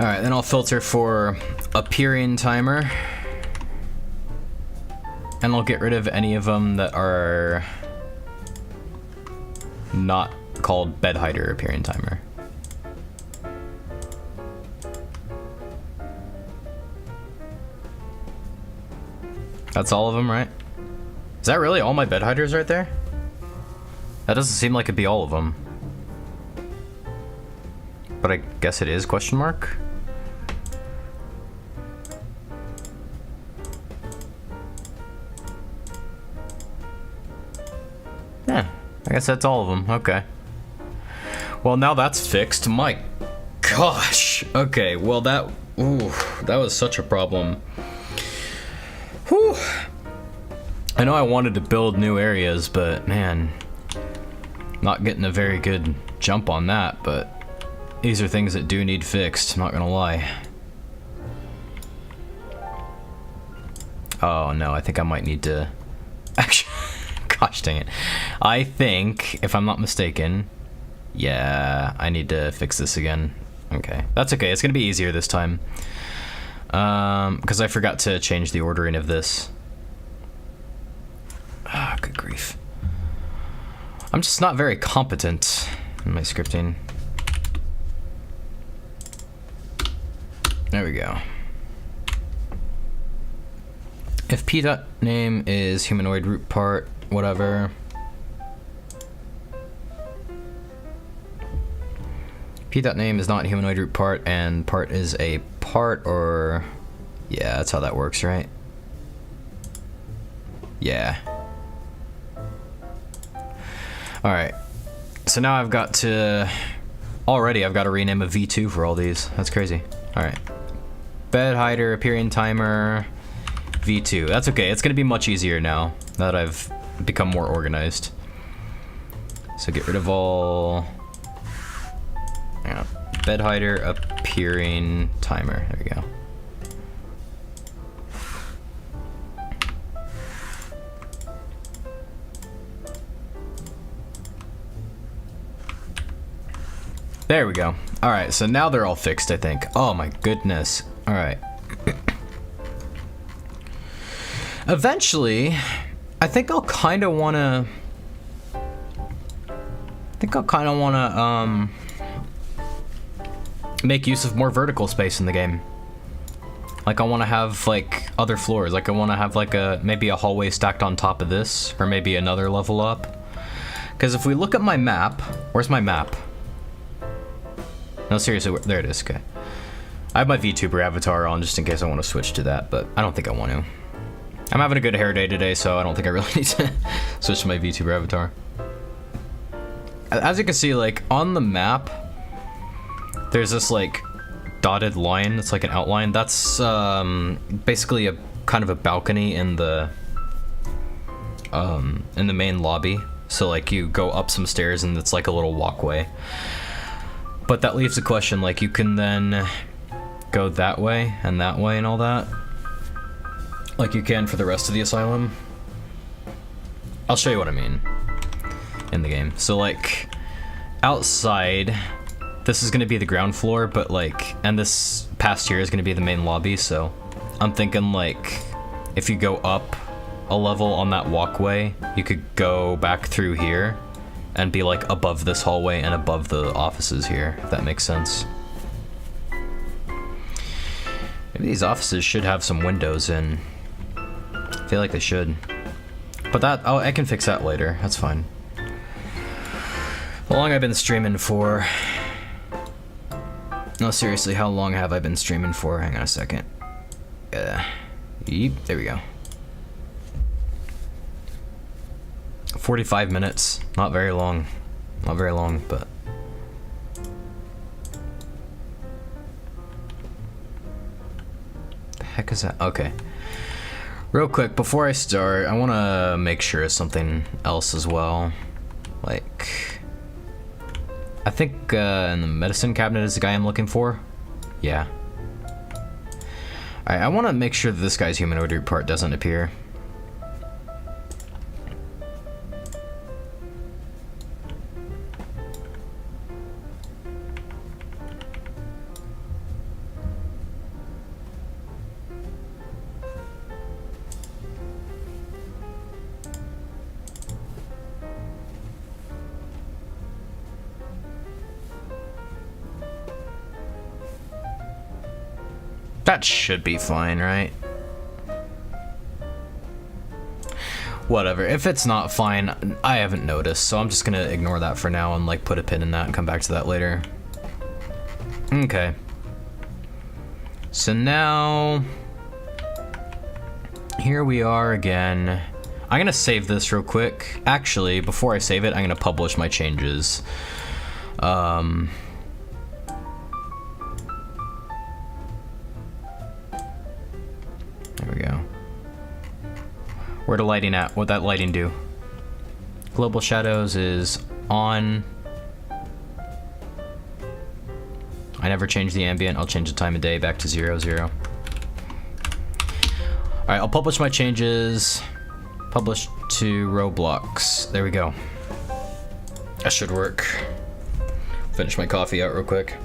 All right, then I'll filter for appearing timer. And I'll get rid of any of them that are not called bed hider appearing timer. That's all of them, right? Is that really all my bed hiders right there? That doesn't seem like it'd be all of them. But I guess it is, question mark? Yeah, I guess that's all of them. Okay. Well, now that's fixed. My gosh. Okay, well that was such a problem. Whew. I know I wanted to build new areas, but man, not getting a very good jump on that, but these are things that do need fixed, I'm not gonna lie. Oh no, I think I might need to actually gosh dang it. I think, if I'm not mistaken, yeah, I need to fix this again. Okay, that's okay, it's gonna be easier this time. Because I forgot to change the ordering of this. Ah, good grief. I'm just not very competent in my scripting. There we go. If p.name is humanoid root part, whatever. P.name is not humanoid root part, and part is a part, or yeah, that's how that works, right? Yeah. All right. So now I've got to I've got to rename a V2 for all these. That's crazy. All right. Bed hider, appearing timer, V2. That's okay. It's gonna be much easier now that I've become more organized. So get rid of all. Hang on. Bed hider, appearing timer. There we go. There we go. All right, so now they're all fixed, I think. Oh my goodness. All right. Eventually, I think I'll kind of want to make use of more vertical space in the game. Like I want to have like other floors. Like I want to have like maybe a hallway stacked on top of this, or maybe another level up. Because if we look at my map, where's my map? No, seriously, there it is. Okay. I have my VTuber avatar on just in case I want to switch to that, but I don't think I want to. I'm having a good hair day today, so I don't think I really need to switch to my VTuber avatar. As you can see, like on the map, there's this like dotted line, it's like an outline, that's basically a kind of a balcony in the main lobby. So like you go up some stairs and it's like a little walkway. But that leaves the question, like you can then go that way and all that, like you can for the rest of the asylum. I'll show you what I mean in the game. So like outside, this is gonna be the ground floor, but like, and this past here is gonna be the main lobby. So I'm thinking like if you go up a level on that walkway, you could go back through here and be like above this hallway and above the offices here, if that makes sense. Maybe these offices should have some windows in. I feel like they should. But that, oh, I can fix that later, that's fine. How long have I been streaming for? No, seriously, how long have I been streaming for? Hang on a second. Yeep, there we go. 45 minutes, not very long. Not very long, but... The heck is that? Okay. Real quick, before I start, I want to make sure of something else as well. Like... I think in the medicine cabinet is the guy I'm looking for. Yeah. Alright, I want to make sure that this guy's humanoid root part doesn't appear. That should be fine, right? Whatever. If it's not fine, I haven't noticed, so I'm just gonna ignore that for now and like put a pin in that and come back to that later. Okay. So now... Here we are again. I'm gonna save this real quick. Actually, before I save it, I'm gonna publish my changes. There we go. Where the lighting at? What'd that lighting do? Global shadows is on. I never change the ambient. I'll change the time of day back to 00, 0. Alright, I'll publish my changes. Publish to Roblox. There we go. That should work. Finish my coffee out real quick.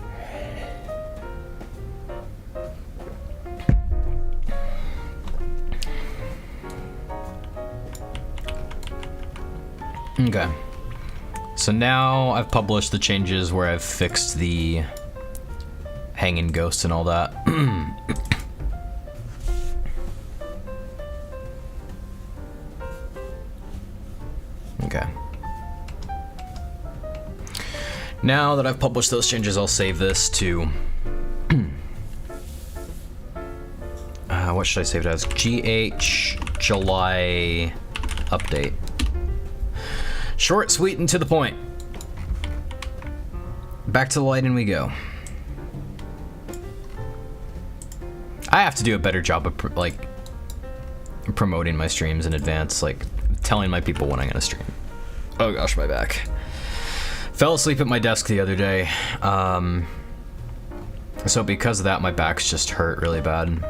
Okay, so now I've published the changes where I've fixed the hanging ghost and all that. Okay. Now that I've published those changes, I'll save this to... what should I save it as? GH July update. Short, sweet, and to the point. Back to the lighting we go. I have to do a better job of like promoting my streams in advance, like telling my people when I'm gonna stream. Oh gosh, my back. Fell asleep at my desk the other day. So because of that, my back's just hurt really bad.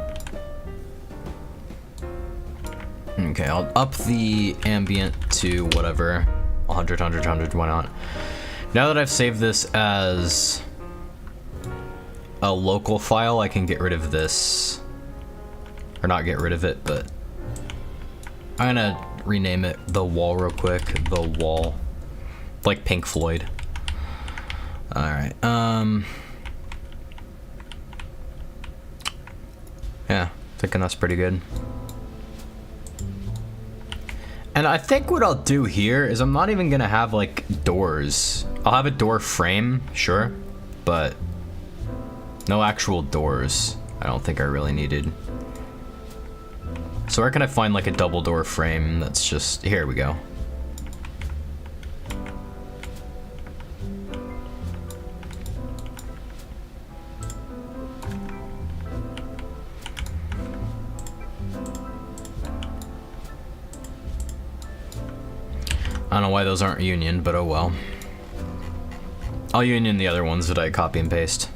Okay, I'll up the ambient to whatever. 100, 100, 100, why not? Now that I've saved this as a local file, I can get rid of this. Or not get rid of it, but I'm gonna rename it The Wall real quick. The Wall. Like Pink Floyd. Alright, yeah, thinking that's pretty good. And I think what I'll do here is I'm not even gonna have like doors. I'll have a door frame, sure, but no actual doors. I don't think I really needed. So where can I find like a double door frame that's just, here we go. I don't know why those aren't union, but oh well. I'll union the other ones that I copy and paste.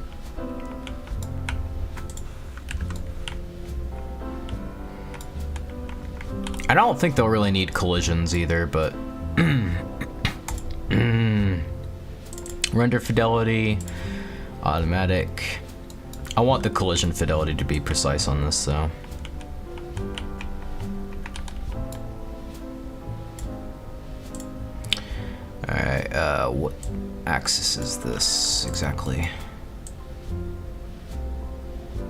I don't think they'll really need collisions either, but... Render fidelity, automatic. I want the collision fidelity to be precise on this, though. Alright, what axis is this exactly?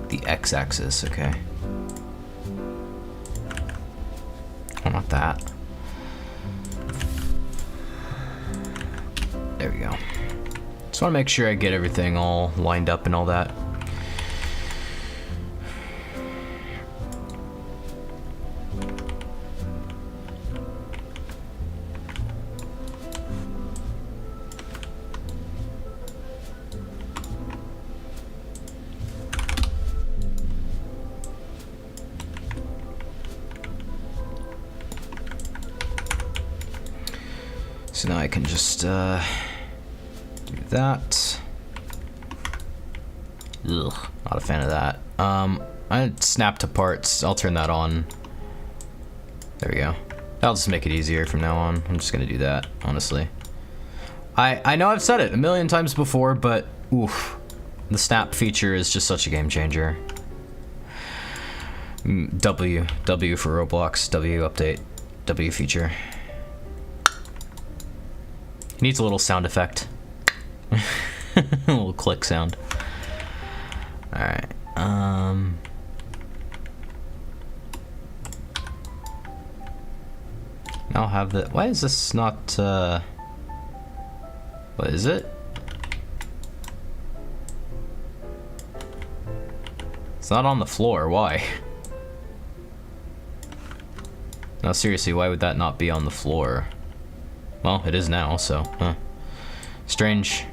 The x-axis, okay. Oh, not that. There we go. Just want to make sure I get everything all lined up and all that. So now I can just do that. Ugh, not a fan of that. I snapped to parts. I'll turn that on. There we go. That'll just make it easier from now on. I'm just gonna do that, honestly. I know I've said it a million times before, but oof, the snap feature is just such a game changer. W for Roblox, W update, W feature. Needs a little sound effect. A little click sound. Alright, I'll have the, why is this not, what is it? It's not on the floor, why? No, seriously, why would that not be on the floor? Well, it is now, so, huh. Strange.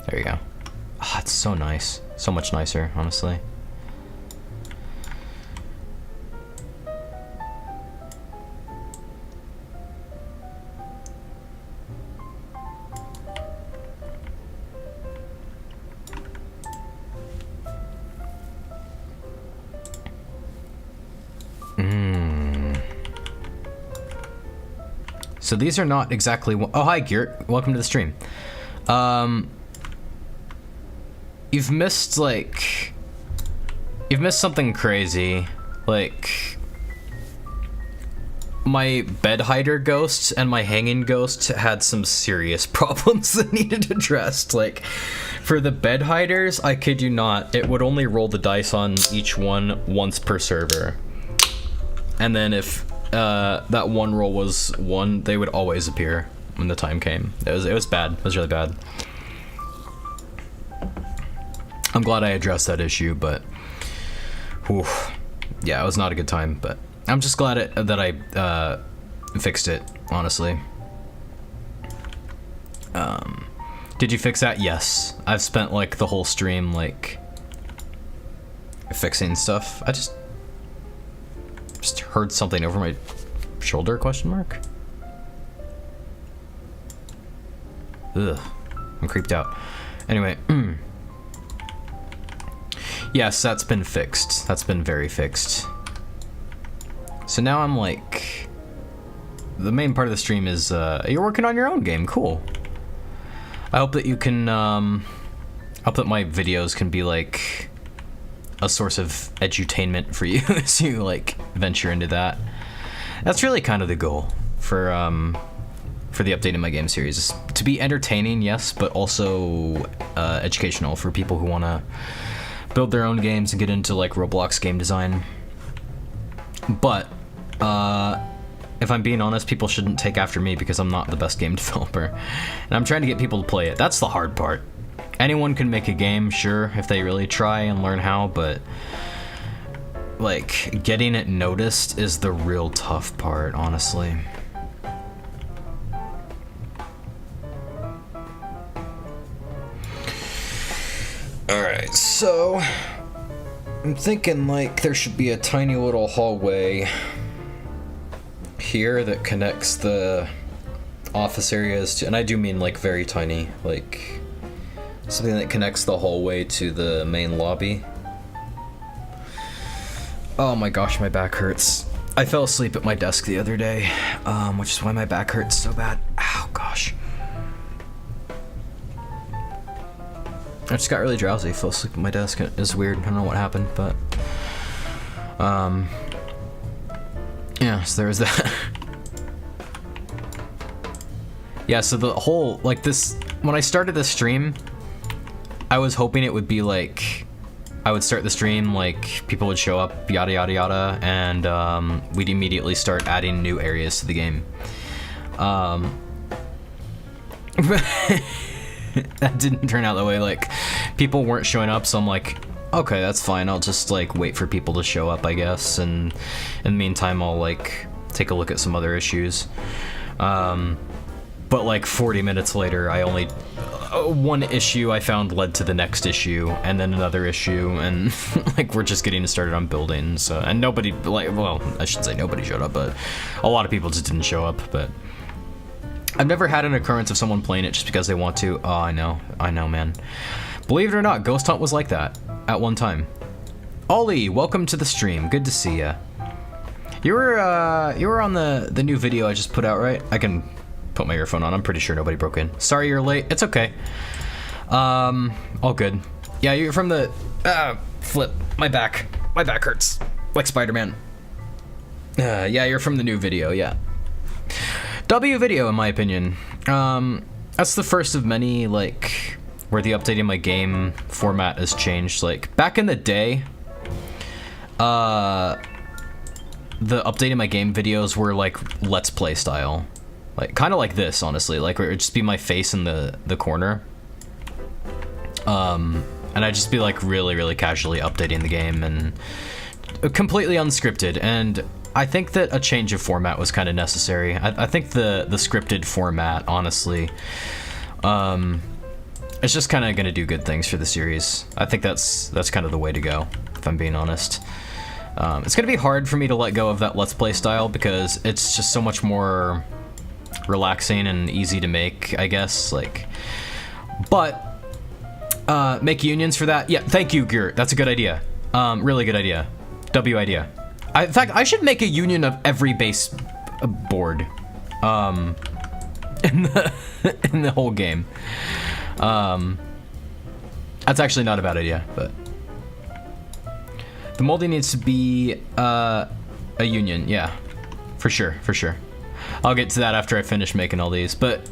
There you go. Ah, it's so nice. So much nicer, honestly. So these are not exactly... Oh, hi, Geert. Welcome to the stream. You've missed, like... You've missed something crazy. Like... My bed hider ghost and my hanging ghost had some serious problems that needed addressed. Like, for the bed hiders, I kid you not, it would only roll the dice on each one once per server. And then if... that one roll was one, they would always appear when the time came. It was bad. It was really bad. I'm glad I addressed that issue, but whew, yeah, it was not a good time. But I'm just glad that I fixed it. Honestly. Did you fix that? Yes. I've spent like the whole stream like fixing stuff. I just heard something over my shoulder, question mark? Ugh, I'm creeped out. Anyway, yes, that's been fixed. That's been very fixed. So now I'm like, the main part of the stream is, you're working on your own game, cool. I hope that you can, I hope that my videos can be like, a source of edutainment for you as you like venture into that. That's really kind of the goal for the update in my game series, is to be entertaining, yes, but also educational for people who want to build their own games and get into like Roblox game design. But if I'm being honest, people shouldn't take after me because I'm not the best game developer, and I'm trying to get people to play it. That's the hard part. Anyone can make a game, sure, if they really try and learn how, but like getting it noticed is the real tough part, honestly. Alright, so I'm thinking like there should be a tiny little hallway here that connects the office areas to, and I do mean like very tiny, like something that connects the hallway to the main lobby. Oh my gosh, my back hurts. I fell asleep at my desk the other day, which is why my back hurts so bad. Ow, gosh. I just got really drowsy, fell asleep at my desk. It was weird, I don't know what happened, but yeah, so there was that. Yeah, so the whole, like this, when I started this stream, I was hoping it would be like, I would start the stream, like people would show up, yada yada yada, and we'd immediately start adding new areas to the game. That didn't turn out that way. Like, people weren't showing up, so I'm like, okay, that's fine. I'll just like wait for people to show up, I guess, and in the meantime, I'll like take a look at some other issues. But like 40 minutes later, I only one issue I found led to the next issue, and then another issue, and like we're just getting started on building. So, and nobody, like, well, I shouldn't say nobody showed up, but a lot of people just didn't show up. But I've never had an occurrence of someone playing it just because they want to. Oh, I know, man. Believe it or not, Ghost Hunt was like that at one time. Ollie, welcome to the stream. Good to see ya. You were on the new video I just put out, right? I can put my earphone on. I'm pretty sure nobody broke in. Sorry you're late. It's okay. All good. Yeah, you're from the flip. My back hurts like Spider-Man. Yeah, you're from the new video. Yeah. W video, in my opinion. That's the first of many, like, where the updating my game format has changed. Like, back in the day, the updating my game videos were like Let's Play style. Like, kind of like this, honestly. Like, where it would just be my face in the corner. And I'd just be like really casually updating the game and completely unscripted. And I think that a change of format was kind of necessary. I think the scripted format, honestly, it's just kind of gonna do good things for the series. I think that's kind of the way to go, if I'm being honest. It's gonna be hard for me to let go of that Let's Play style because it's just so much more relaxing and easy to make, I guess. Like, but make unions for that. Yeah, thank you, Gert. That's a good idea. Really good idea. W idea. In fact, I should make a union of every base board in the whole game. That's actually not a bad idea, but the molding needs to be a union. Yeah, for sure. I'll get to that after I finish making all these. But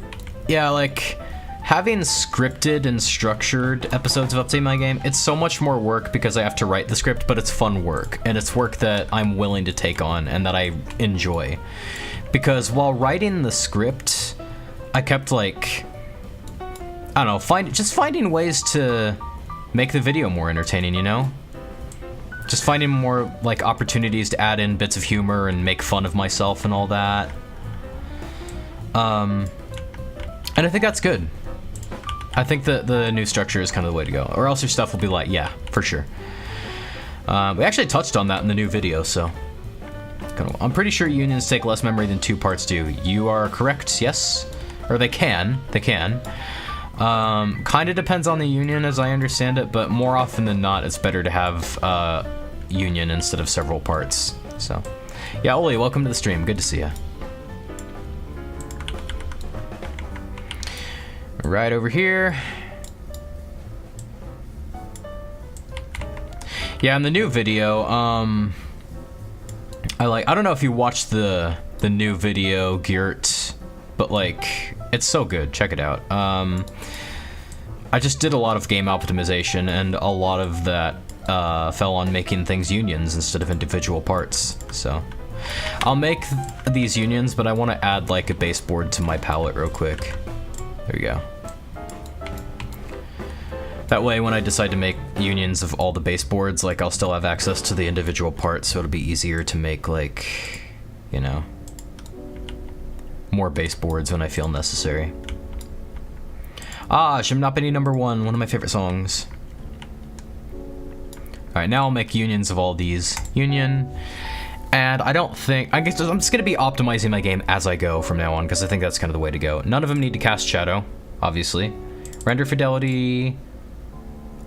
yeah, like having scripted and structured episodes of Update My Game, it's so much more work because I have to write the script, but it's fun work, and it's work that I'm willing to take on and that I enjoy. Because while writing the script, I kept like, I don't know, finding ways to make the video more entertaining, you know? Just finding more like opportunities to add in bits of humor and make fun of myself and all that. And I think that's good. I think that the new structure is kind of the way to go, or else your stuff will be like, yeah, for sure. We actually touched on that in the new video, so I'm pretty sure unions take less memory than two parts do. You are correct, yes, or they can. Kind of depends on the union, as I understand it, but more often than not, it's better to have union instead of several parts. So, yeah, Oli, welcome to the stream. Good to see you. Right over here. Yeah, in the new video, I don't know if you watched the new video, Geert, but like, it's so good. Check it out. I just did a lot of game optimization, and a lot of that fell on making things unions instead of individual parts. So I'll make these unions, but I want to add like a baseboard to my palette real quick. There we go. That way, when I decide to make unions of all the baseboards, like, I'll still have access to the individual parts, so it'll be easier to make, like, you know, more baseboards when I feel necessary. Ah, Shimnapani #1, one of my favorite songs. Alright, now I'll make unions of all these. Union. And I don't think... I guess I'm just going to be optimizing my game as I go from now on, because I think that's kind of the way to go. None of them need to cast Shadow, obviously. Render Fidelity...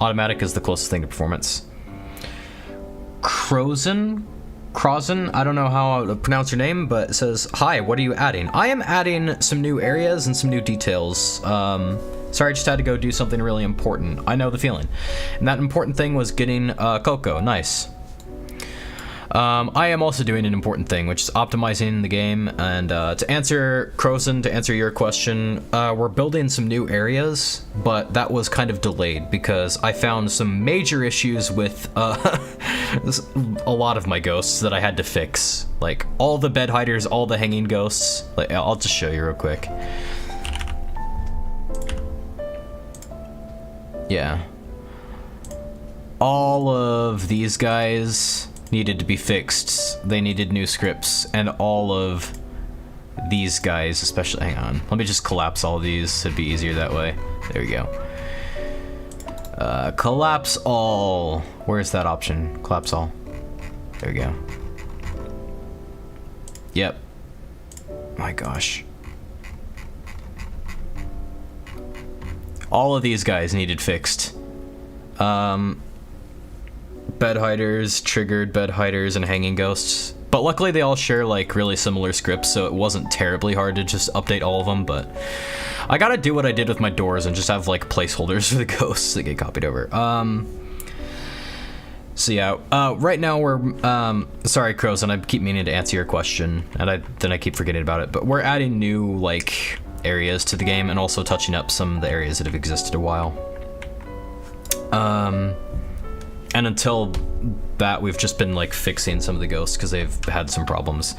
Automatic is the closest thing to performance. Crozen, I don't know how to pronounce your name, but it says, hi, what are you adding? I am adding some new areas and some new details. Sorry, I just had to go do something really important. I know the feeling. And that important thing was getting Cocoa. Nice. I am also doing an important thing, which is optimizing the game. And to answer Crozen, to answer your question, we're building some new areas, but that was kind of delayed because I found some major issues with a lot of my ghosts that I had to fix. Like all the bed hiders, all the hanging ghosts. Like, I'll just show you real quick. Yeah. All of these guys needed to be fixed. They needed new scripts, and all of these guys, especially, hang on, let me just collapse all of these, it'd be easier that way. There we go. Collapse all. Where's that option? Collapse all. There we go. Yep. My gosh. All of these guys needed fixed. Bed hiders, triggered bed hiders, and hanging ghosts. But luckily they all share like really similar scripts, so it wasn't terribly hard to just update all of them, but I gotta do what I did with my doors and just have like placeholders for the ghosts that get copied over. So yeah, right now we're, sorry Crows, and I keep meaning to answer your question, and then I keep forgetting about it, but we're adding new like areas to the game and also touching up some of the areas that have existed a while. And until that, we've just been like fixing some of the ghosts because they've had some problems.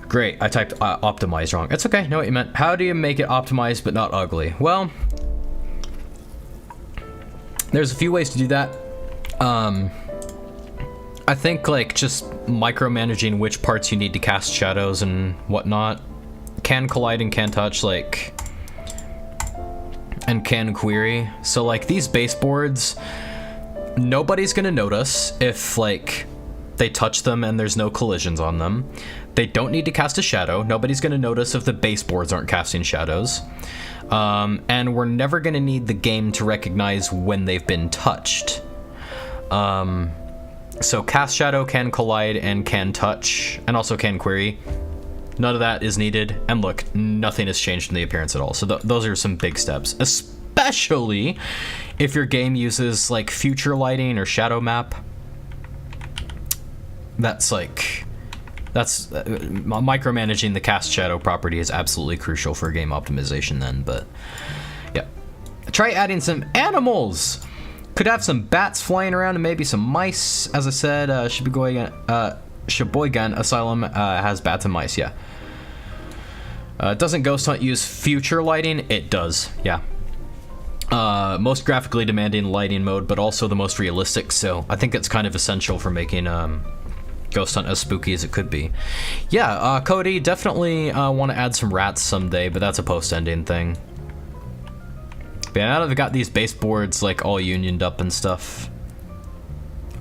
Great, I typed optimize wrong. It's okay, know what you meant. How do you make it optimized but not ugly? Well, there's a few ways to do that. I think like just micromanaging which parts you need to cast shadows and whatnot. Can collide and can touch, like, and can query. So like these baseboards, nobody's gonna notice if like they touch them and there's no collisions on them. They don't need to cast a shadow. Nobody's gonna notice if the baseboards aren't casting shadows. And we're never gonna need the game to recognize when they've been touched. So cast shadow, can collide, and can touch, and also can query. None of that is needed, and look, nothing has changed in the appearance at all. So those are some big steps, especially if your game uses like future lighting or shadow map. That's micromanaging the cast shadow property is absolutely crucial for game optimization then, but yeah. Try adding some animals. Could have some bats flying around and maybe some mice. As I said, Sheboygan Asylum has bats and mice, yeah. Doesn't Ghost Hunt use future lighting? It does, yeah. Most graphically demanding lighting mode, but also the most realistic, so I think it's kind of essential for making Ghost Hunt as spooky as it could be. Yeah, Cody, definitely want to add some rats someday, but that's a post-ending thing. But yeah, now that I've got these baseboards like all unioned up and stuff.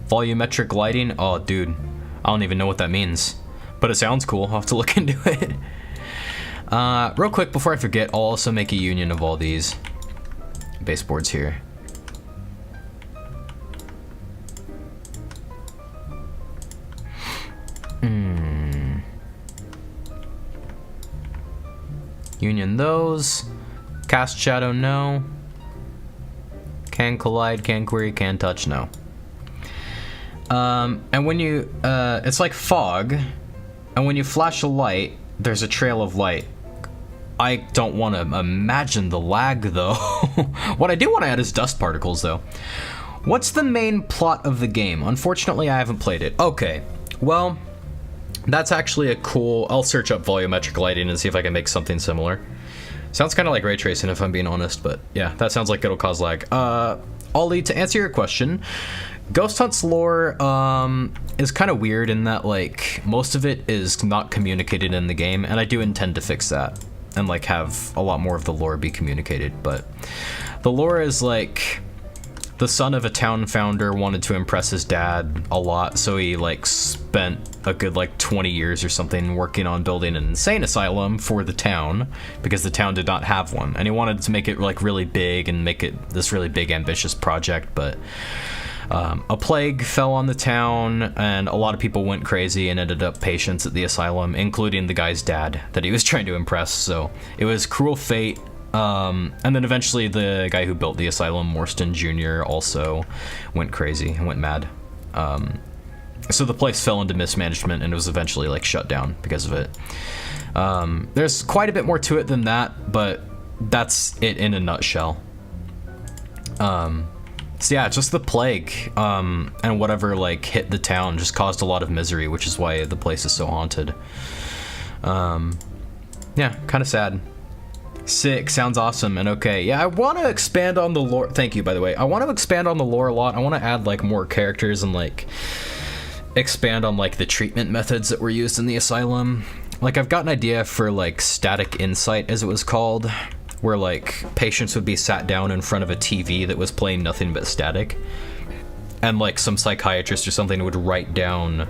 Volumetric lighting? Oh, dude. I don't even know what that means, but it sounds cool. I'll have to look into it. Real quick, before I forget, I'll also make a union of all these baseboards here. Union those. Cast shadow, no. Can collide, can query, can touch, no. And when you, it's like fog, and when you flash a light, there's a trail of light. I don't want to imagine the lag, though. What I do want to add is dust particles, though. What's the main plot of the game? Unfortunately, I haven't played it. Okay, well, that's actually a cool... I'll search up volumetric lighting and see if I can make something similar. Sounds kind of like ray tracing, if I'm being honest, but yeah, that sounds like it'll cause lag. Ollie, to answer your question, Ghost Hunt's lore is kind of weird in that, like, most of it is not communicated in the game, and I do intend to fix that and, like, have a lot more of the lore be communicated, but the lore is, like, the son of a town founder wanted to impress his dad a lot, so he like spent a good like 20 years or something working on building an insane asylum for the town, because the town did not have one, and he wanted to make it like really big and make it this really big ambitious project, but a plague fell on the town and a lot of people went crazy and ended up patients at the asylum, including the guy's dad that he was trying to impress. So it was cruel fate. And then eventually the guy who built the asylum, Morstan Jr., also went crazy and went mad. So the place fell into mismanagement and it was eventually like shut down because of it. There's quite a bit more to it than that, but that's it in a nutshell. So yeah, just the plague, and whatever like hit the town just caused a lot of misery, which is why the place is so haunted. Yeah, kind of sad. Sick, sounds awesome, and okay. Yeah, I want to expand on the lore. Thank you, by the way. I want to expand on the lore a lot. I want to add like more characters and like expand on like the treatment methods that were used in the asylum. Like I've got an idea for like static insight, as it was called, where like patients would be sat down in front of a TV that was playing nothing but static, and like some psychiatrist or something would write down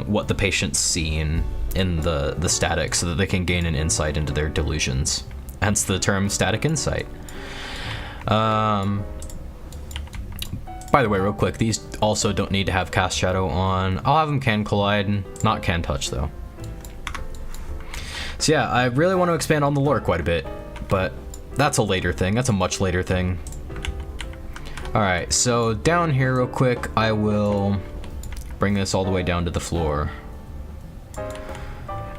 what the patient's seeing in the static so that they can gain an insight into their delusions. Hence the term static insight. By the way, real quick, these also don't need to have cast shadow on. I'll have them can collide, not can touch though. So yeah, I really want to expand on the lore quite a bit, but that's a later thing. That's a much later thing. All right, so down here real quick, I will bring this all the way down to the floor.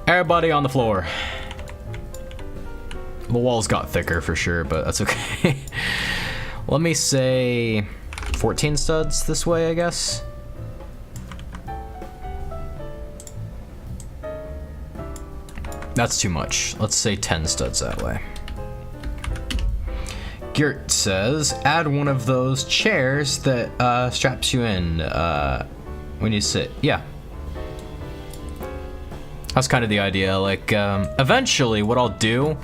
Everybody on the floor. The walls got thicker for sure, but that's okay. Let me say 14 studs this way, I guess. That's too much. Let's say 10 studs that way. Gert says, add one of those chairs that straps you in when you sit. Yeah. That's kind of the idea. Like, eventually what I'll do,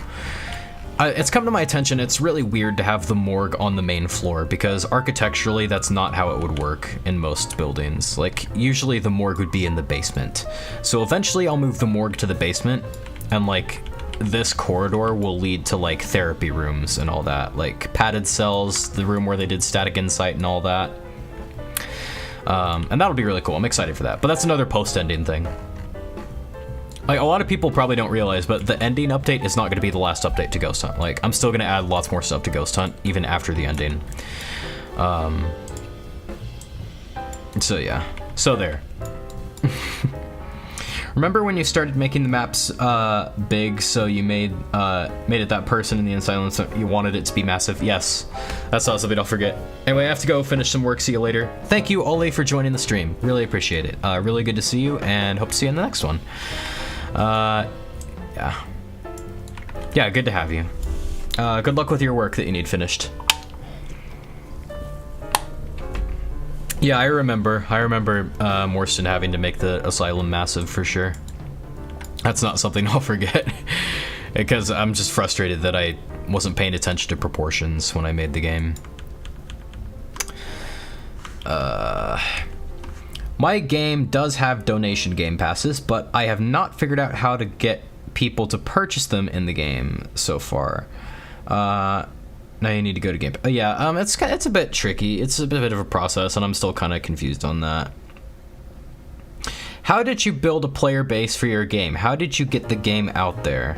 it's come to my attention, it's really weird to have the morgue on the main floor, because architecturally that's not how it would work in most buildings. Like, usually the morgue would be in the basement. So eventually I'll move the morgue to the basement, and like, this corridor will lead to like therapy rooms and all that, like padded cells, the room where they did static insight and all that. And that'll be really cool. I'm excited for that. But that's another post-ending thing. Like, a lot of people probably don't realize, but the ending update is not going to be the last update to Ghost Hunt. Like, I'm still going to add lots more stuff to Ghost Hunt, even after the ending. So yeah. So there. Remember when you started making the maps big, so you made it that person in the asylum, so you wanted it to be massive? Yes, that's not something I'll forget. Anyway, I have to go finish some work. See you later. Thank you, Ole, for joining the stream. Really appreciate it. Really good to see you, and hope to see you in the next one. Yeah, good to have you. Good luck with your work that you need finished. Yeah, I remember Morstan having to make the asylum massive for sure. That's not something I'll forget, because I'm just frustrated that I wasn't paying attention to proportions when I made the game. My game does have donation game passes, but I have not figured out how to get people to purchase them in the game so far. Now you need to go to game. Yeah, it's a bit tricky. It's a bit of a process, and I'm still kind of confused on that. How did you build a player base for your game? How did you get the game out there?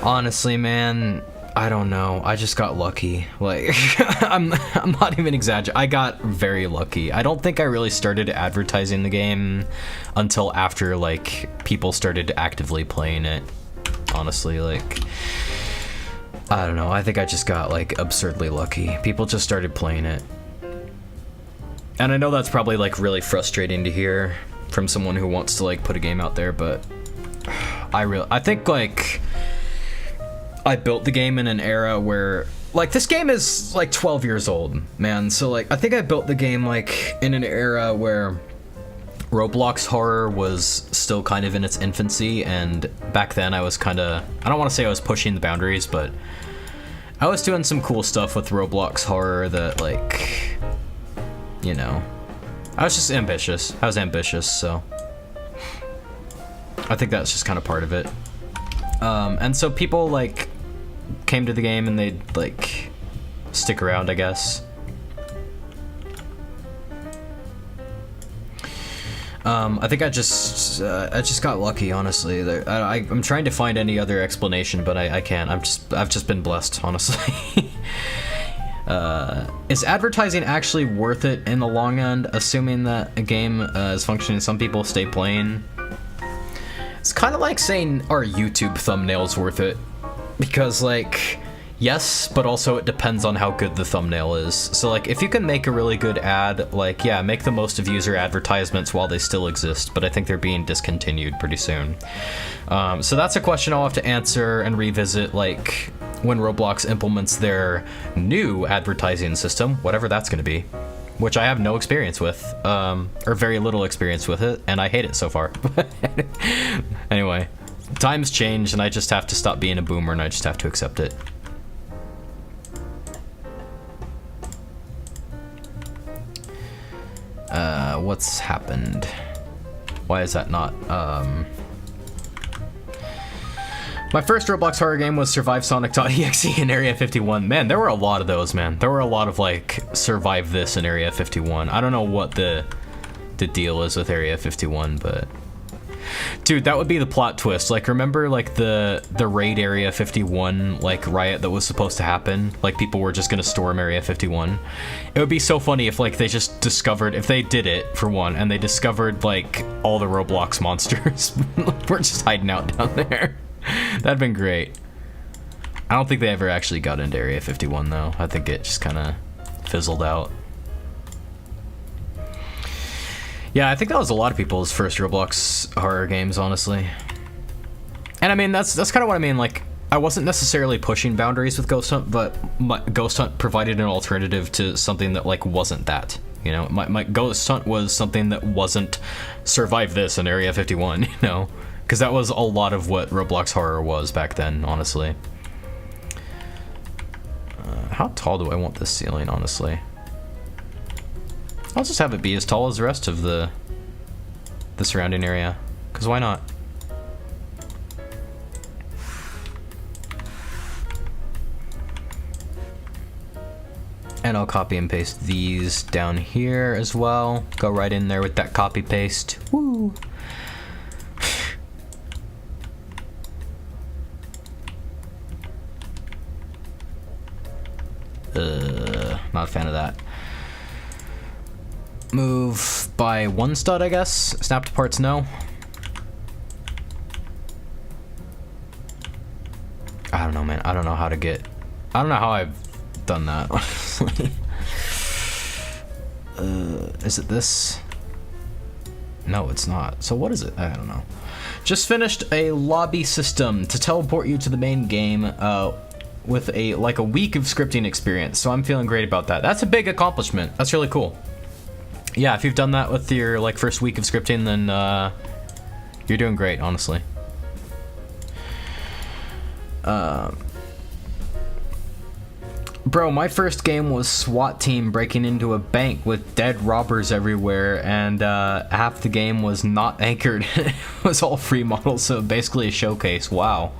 Honestly, man, I don't know. I just got lucky. Like, I'm not even exaggerating. I got very lucky. I don't think I really started advertising the game until after, like, people started actively playing it. Honestly, like, I don't know. I think I just got, like, absurdly lucky. People just started playing it. And I know that's probably, like, really frustrating to hear from someone who wants to, like, put a game out there, but I think, like, I built the game in an era where, like, this game is, like, 12 years old, man. So, like, I think I built the game, like, in an era where Roblox horror was still kind of in its infancy, and back then I was kind of, I don't want to say I was pushing the boundaries, but I was doing some cool stuff with Roblox horror that, like, you know, I was just ambitious. I was ambitious, so I think that's just kind of part of it. And so people, like, came to the game and they'd, like, stick around, I guess. I think I just got lucky, honestly. I'm trying to find any other explanation, but I can't. I've just been blessed, honestly. Is advertising actually worth it in the long end, assuming that a game is functioning? Some people stay playing. It's kind of like saying, are YouTube thumbnails worth it? Because, like, yes, but also it depends on how good the thumbnail is. So, like, if you can make a really good ad, like, yeah, make the most of user advertisements while they still exist, but I think they're being discontinued pretty soon. So that's a question I'll have to answer and revisit, like, when Roblox implements their new advertising system, whatever that's going to be, which I have no experience with, or very little experience with it, and I hate it so far. Anyway, times change, and I just have to stop being a boomer, and I just have to accept it. What's happened? Why is that not, My first Roblox horror game was Survive Sonic.exe in Area 51. Man, there were a lot of those, man. There were a lot of, like, Survive this in Area 51. I don't know what the deal is with Area 51, but... Dude, that would be the plot twist. Like, remember, like, the raid Area 51, like, riot that was supposed to happen? Like, people were just gonna storm Area 51. It would be so funny if, like, they just discovered, if they did it, for one, and they discovered, like, all the Roblox monsters were just hiding out down there. That'd been great. I don't think they ever actually got into Area 51, though. I think it just kind of fizzled out. Yeah, I think that was a lot of people's first Roblox horror games, honestly. And I mean, that's kind of what I mean. Like, I wasn't necessarily pushing boundaries with Ghost Hunt, but Ghost Hunt provided an alternative to something that, like, wasn't that. You know, my Ghost Hunt was something that wasn't Survive this in Area 51, you know? Because that was a lot of what Roblox horror was back then, honestly. How tall do I want this ceiling, honestly? I'll just have it be as tall as the rest of the surrounding area, because why not? And I'll copy and paste these down here as well. Go right in there with that copy paste. Woo! Not a fan of that. Move by one stud, I guess. Snap to parts, no. I don't know, man. I don't know how to get... I don't know how I've done that, honestly. Is it this? No, it's not. So what is it? I don't know. Just finished a lobby system to teleport you to the main game, with a week of scripting experience, so I'm feeling great about that. That's a big accomplishment. That's really cool. Yeah, if you've done that with your, like, first week of scripting, then you're doing great, honestly. Bro, my first game was SWAT team breaking into a bank with dead robbers everywhere, and half the game was not anchored. It was all free models, so basically a showcase. Wow.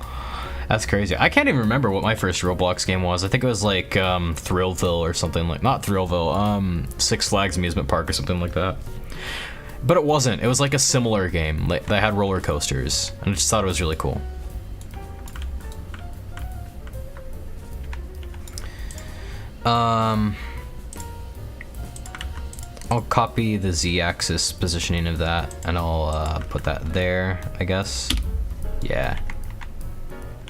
That's crazy. I can't even remember what my first Roblox game was. I think it was like Thrillville or something like... Not Thrillville, Six Flags Amusement Park or something like that. But it wasn't. It was like a similar game that had roller coasters. And I just thought it was really cool. I'll copy the Z-axis positioning of that, and I'll put that there, I guess. Yeah.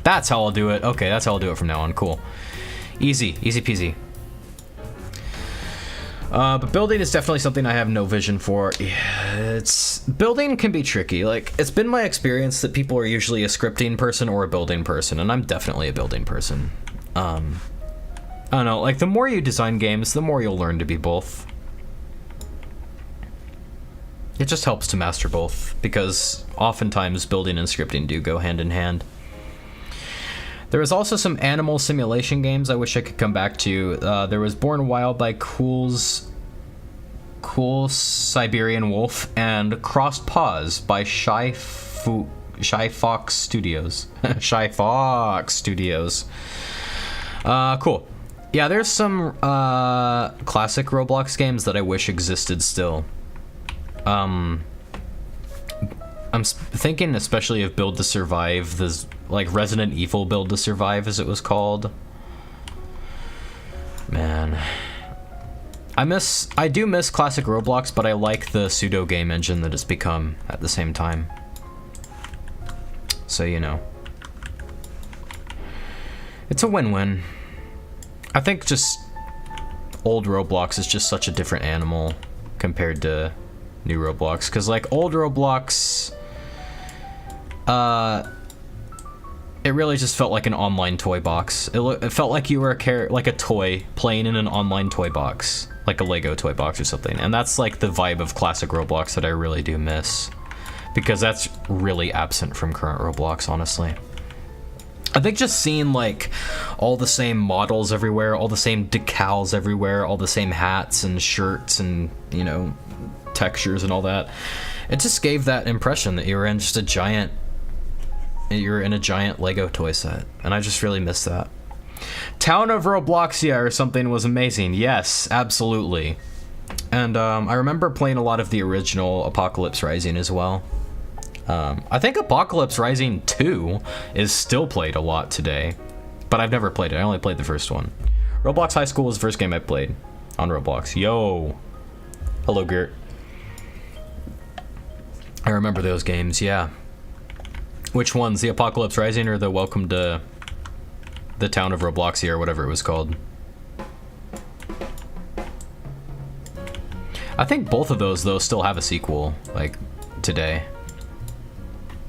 That's how I'll do it. Okay, that's how I'll do it from now on. Cool. Easy. Easy peasy. But building is definitely something I have no vision for. Yeah, building can be tricky. Like, it's been my experience that people are usually a scripting person or a building person, and I'm definitely a building person. I don't know, like, the more you design games, the more you'll learn to be both. It just helps to master both, because oftentimes building and scripting do go hand in hand. There was also some animal simulation games I wish I could come back to. There was Born Wild by Cool Siberian Wolf and Crossed Paws by Shy Fox Studios. Shy Fox Studios. Cool. Yeah, there's some classic Roblox games that I wish existed still. I'm thinking especially of Build to Survive, this like Resident Evil Build to Survive as it was called. Man. I do miss classic Roblox, but I like the pseudo game engine that it's become at the same time. So, you know. It's a win-win. I think just old Roblox is just such a different animal compared to new Roblox. Because, like, old Roblox, it really just felt like an online toy box. It felt like you were like a toy playing in an online toy box. Like a Lego toy box or something. And that's, like, the vibe of classic Roblox that I really do miss. Because that's really absent from current Roblox, honestly. I think just seeing, like, all the same models everywhere, all the same decals everywhere, all the same hats and shirts and, you know, textures and all that, it just gave that impression that you were in just a giant Lego toy set. And I just really miss that. Town of Robloxia or something was amazing. Yes, absolutely. And I remember playing a lot of the original Apocalypse Rising as well. I think Apocalypse Rising 2 is still played a lot today, but I've never played it. I only played the first one. Roblox High School was the first game I played on Roblox. Yo! Hello, Gert. I remember those games, yeah. Which ones? The Apocalypse Rising or the Welcome to the Town of Robloxia or whatever it was called? I think both of those, though, still have a sequel, like, today.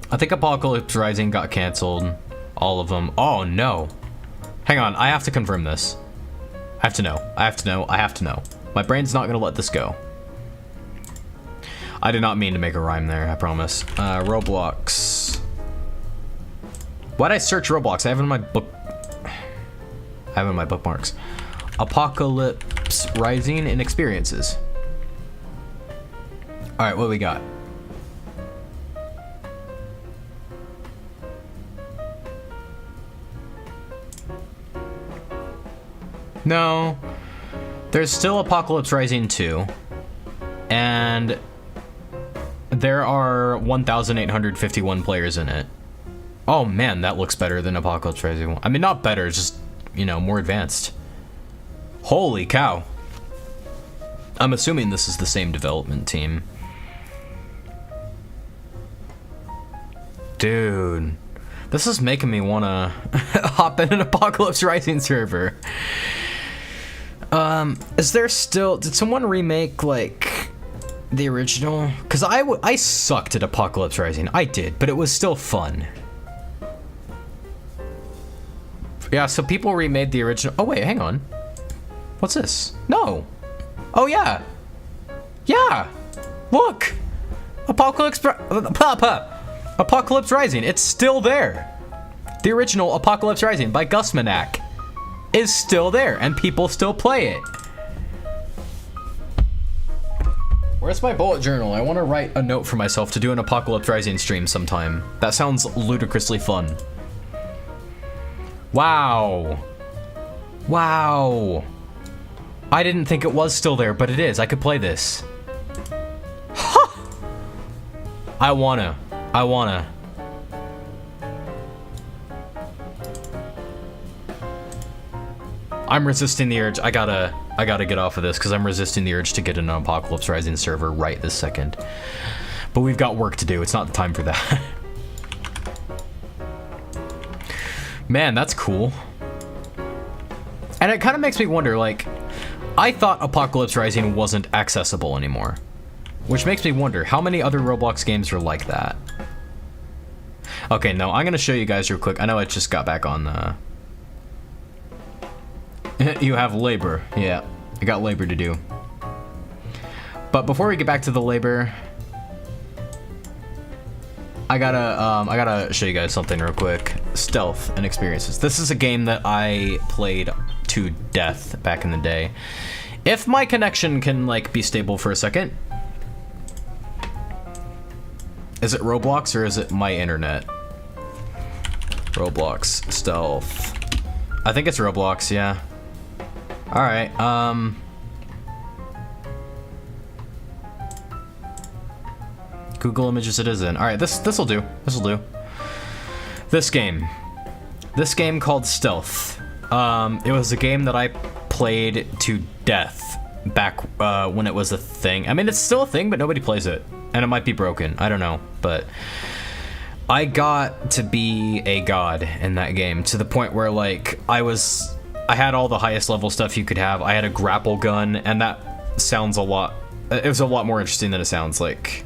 I think Apocalypse Rising got canceled. All of them. Oh, no. Hang on, I have to confirm this. I have to know. I have to know. I have to know. My brain's not gonna let this go. I did not mean to make a rhyme there, I promise. Roblox. Why'd I search Roblox? I have it in my book. I have it in my bookmarks. Apocalypse Rising and Experiences. Alright, what do we got? No. There's still Apocalypse Rising 2. And there are 1,851 players in it. Oh man, that looks better than Apocalypse Rising 1. I mean, not better, just, you know, more advanced. Holy cow. I'm assuming this is the same development team. Dude. This is making me wanna hop in an Apocalypse Rising server. Is there still... Did someone remake, like, the original? Because I sucked at Apocalypse Rising. I did, but it was still fun. Yeah, so people remade the original... Oh, wait, hang on. What's this? No. Oh, yeah. Yeah. Look. Apocalypse Rising. It's still there. The original Apocalypse Rising by Gus Manak is still there, and people still play it. Where's my bullet journal? I want to write a note for myself to do an Apocalypse Rising stream sometime. That sounds ludicrously fun. Wow. Wow. I didn't think it was still there, but it is. I could play this. Huh. I wanna. I'm resisting the urge. I gotta get off of this because I'm resisting the urge to get in an Apocalypse Rising server right this second. But we've got work to do. It's not the time for that. Man, that's cool. And it kind of makes me wonder, like, I thought Apocalypse Rising wasn't accessible anymore. Which makes me wonder, how many other Roblox games are like that? Okay, no, I'm gonna show you guys real quick. I know I just got back on, You have labor. Yeah, I got labor to do. But before we get back to the labor, I gotta show you guys something real quick. stealth and experiences. This is a game that I played to death back in the day. If my connection can like be stable for a second. Is it Roblox or is it my internet? Roblox stealth. I think it's Roblox, yeah. All right, Google Images it is in. All right, this'll do. This'll do. This game called Stealth. It was a game that I played to death back when it was a thing. I mean, it's still a thing, but nobody plays it, and it might be broken. I don't know, but I got to be a god in that game to the point where like I had all the highest level stuff you could have. I had a grapple gun, and that sounds a lot. It was a lot more interesting than it sounds. Like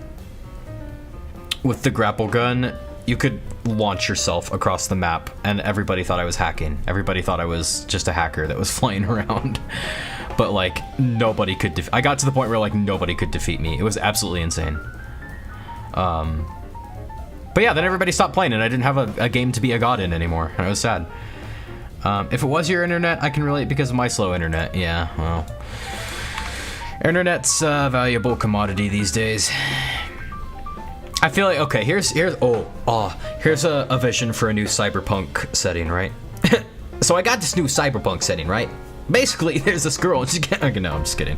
with the grapple gun, you could launch yourself across the map, and everybody thought I was hacking. Everybody thought I was just a hacker that was flying around. But like nobody could. I got to the point where like nobody could defeat me. It was absolutely insane. But yeah, then everybody stopped playing, and I didn't have a game to be a god in anymore, and I was sad. If it was your internet, I can relate because of my slow internet. Yeah, well, internet's a valuable commodity these days. I feel like, okay, here's a vision for a new cyberpunk setting, right? So I got this new cyberpunk setting, right? Basically, there's this girl, and she can't, okay, no, I'm just kidding.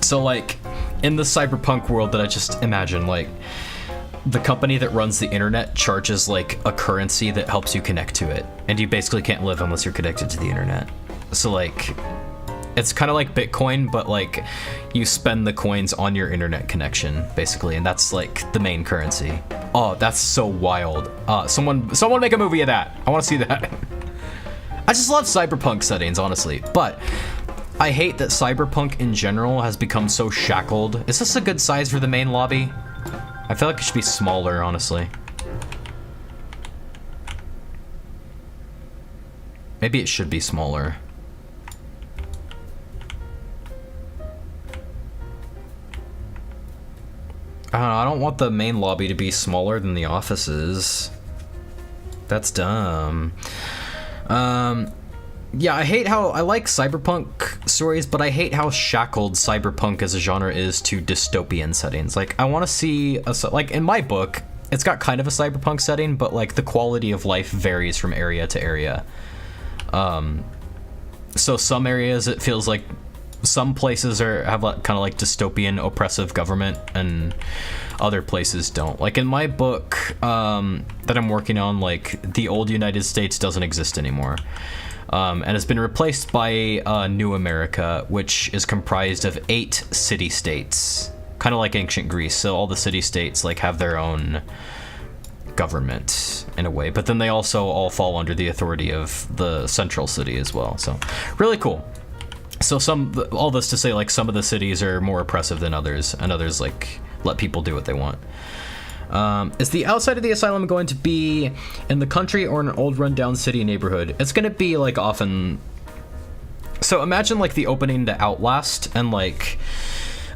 So like, in the cyberpunk world that I just imagine, like, the company that runs the internet charges like a currency that helps you connect to it, and you basically can't live unless you're connected to the internet. So like, it's kind of like Bitcoin, but like you spend the coins on your internet connection basically, and that's like the main currency. Oh, that's so wild. Someone make a movie of that. I want to see that. I just love cyberpunk settings, honestly, but I hate that cyberpunk in general has become so shackled. Is this a good size for the main lobby? I feel like it should be smaller, honestly. Maybe it should be smaller. I don't know, I don't want the main lobby to be smaller than the offices. That's dumb. Yeah, I like cyberpunk stories, but I hate how shackled cyberpunk as a genre is to dystopian settings. Like, I want to see, like, in my book, it's got kind of a cyberpunk setting, but, like, the quality of life varies from area to area. So some areas, it feels like some places have kind of, like, dystopian, oppressive government, and other places don't. Like, in my book that I'm working on, like, the old United States doesn't exist anymore. And it's been replaced by New America, which is comprised of 8 city-states, kind of like ancient Greece. So all the city-states like have their own government in a way, but then they also all fall under the authority of the central city as well. So really cool. So all this to say, like, some of the cities are more oppressive than others, and others like let people do what they want. Is the outside of the asylum going to be in the country or in an old rundown city neighborhood? It's going to be like often. So imagine like the opening to Outlast, and like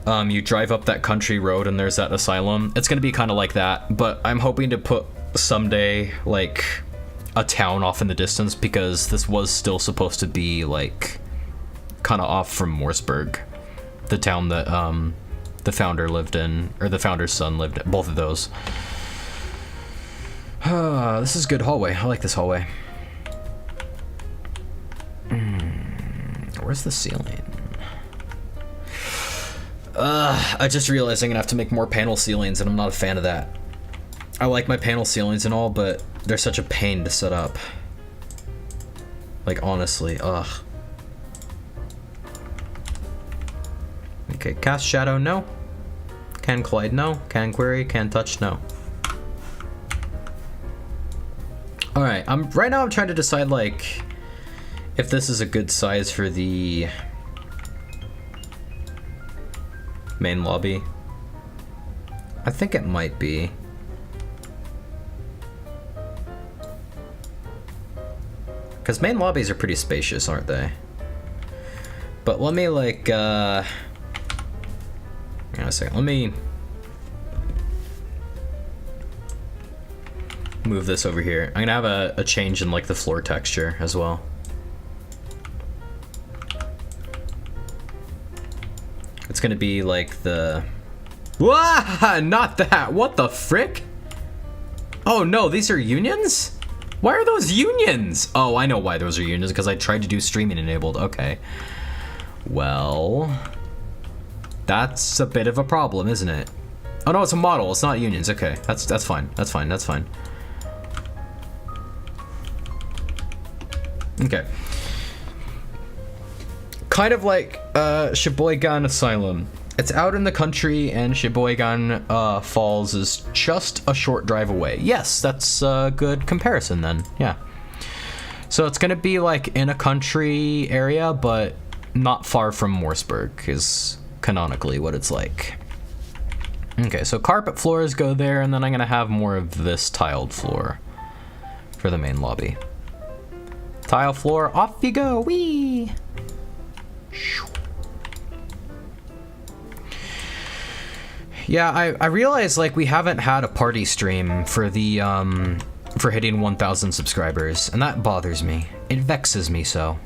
you drive up that country road and there's that asylum. It's going to be kind of like that, but I'm hoping to put someday like a town off in the distance, because this was still supposed to be like kind of off from Morseburg, the town that the founder lived in, or the founder's son lived in, both of those. This is a good hallway. I like this hallway. Where's the ceiling? I just realized I'm gonna have to make more panel ceilings, and I'm not a fan of that. I like my panel ceilings and all, but they're such a pain to set up. Like, honestly, ugh. Okay, cast shadow, no. Can collide, no. Can query, can touch, no. All right, right now I'm trying to decide like if this is a good size for the main lobby. I think it might be. Because main lobbies are pretty spacious, aren't they? But let me like, hang on a second, let me move this over here. I'm gonna have a change in like the floor texture as well. It's gonna be like the... Wah! Not that! What the frick? Oh no, these are unions? Why are those unions? Oh, I know why those are unions, because I tried to do streaming enabled. Okay. Well... That's a bit of a problem, isn't it? Oh no, it's a model, it's not unions. Okay, that's fine, that's fine, that's fine. Okay. Kind of like Sheboygan Asylum. It's out in the country, and Sheboygan Falls is just a short drive away. Yes, that's a good comparison then, yeah. So it's gonna be like in a country area, but not far from Morseburg is canonically what it's like. Okay, so carpet floors go there, and then I'm gonna have more of this tiled floor for the main lobby. Tile floor, off you go, wee! Yeah, I realize like we haven't had a party stream for the for hitting 1,000 subscribers, and that bothers me. It vexes me so.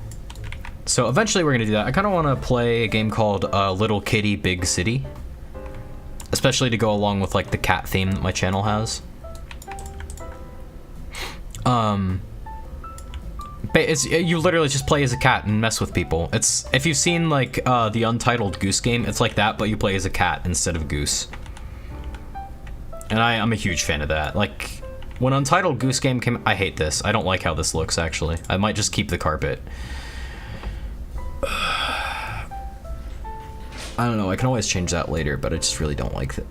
So eventually we're gonna do that. I kind of want to play a game called Little Kitty Big City, especially to go along with like the cat theme that my channel has. You literally just play as a cat and mess with people. It's, if you've seen like the Untitled Goose Game, it's like that, but you play as a cat instead of goose. And I'm a huge fan of that. Like, when Untitled Goose Game came, I hate this. I don't like how this looks, actually. I might just keep the carpet. I don't know, I can always change that later, but I just really don't like that.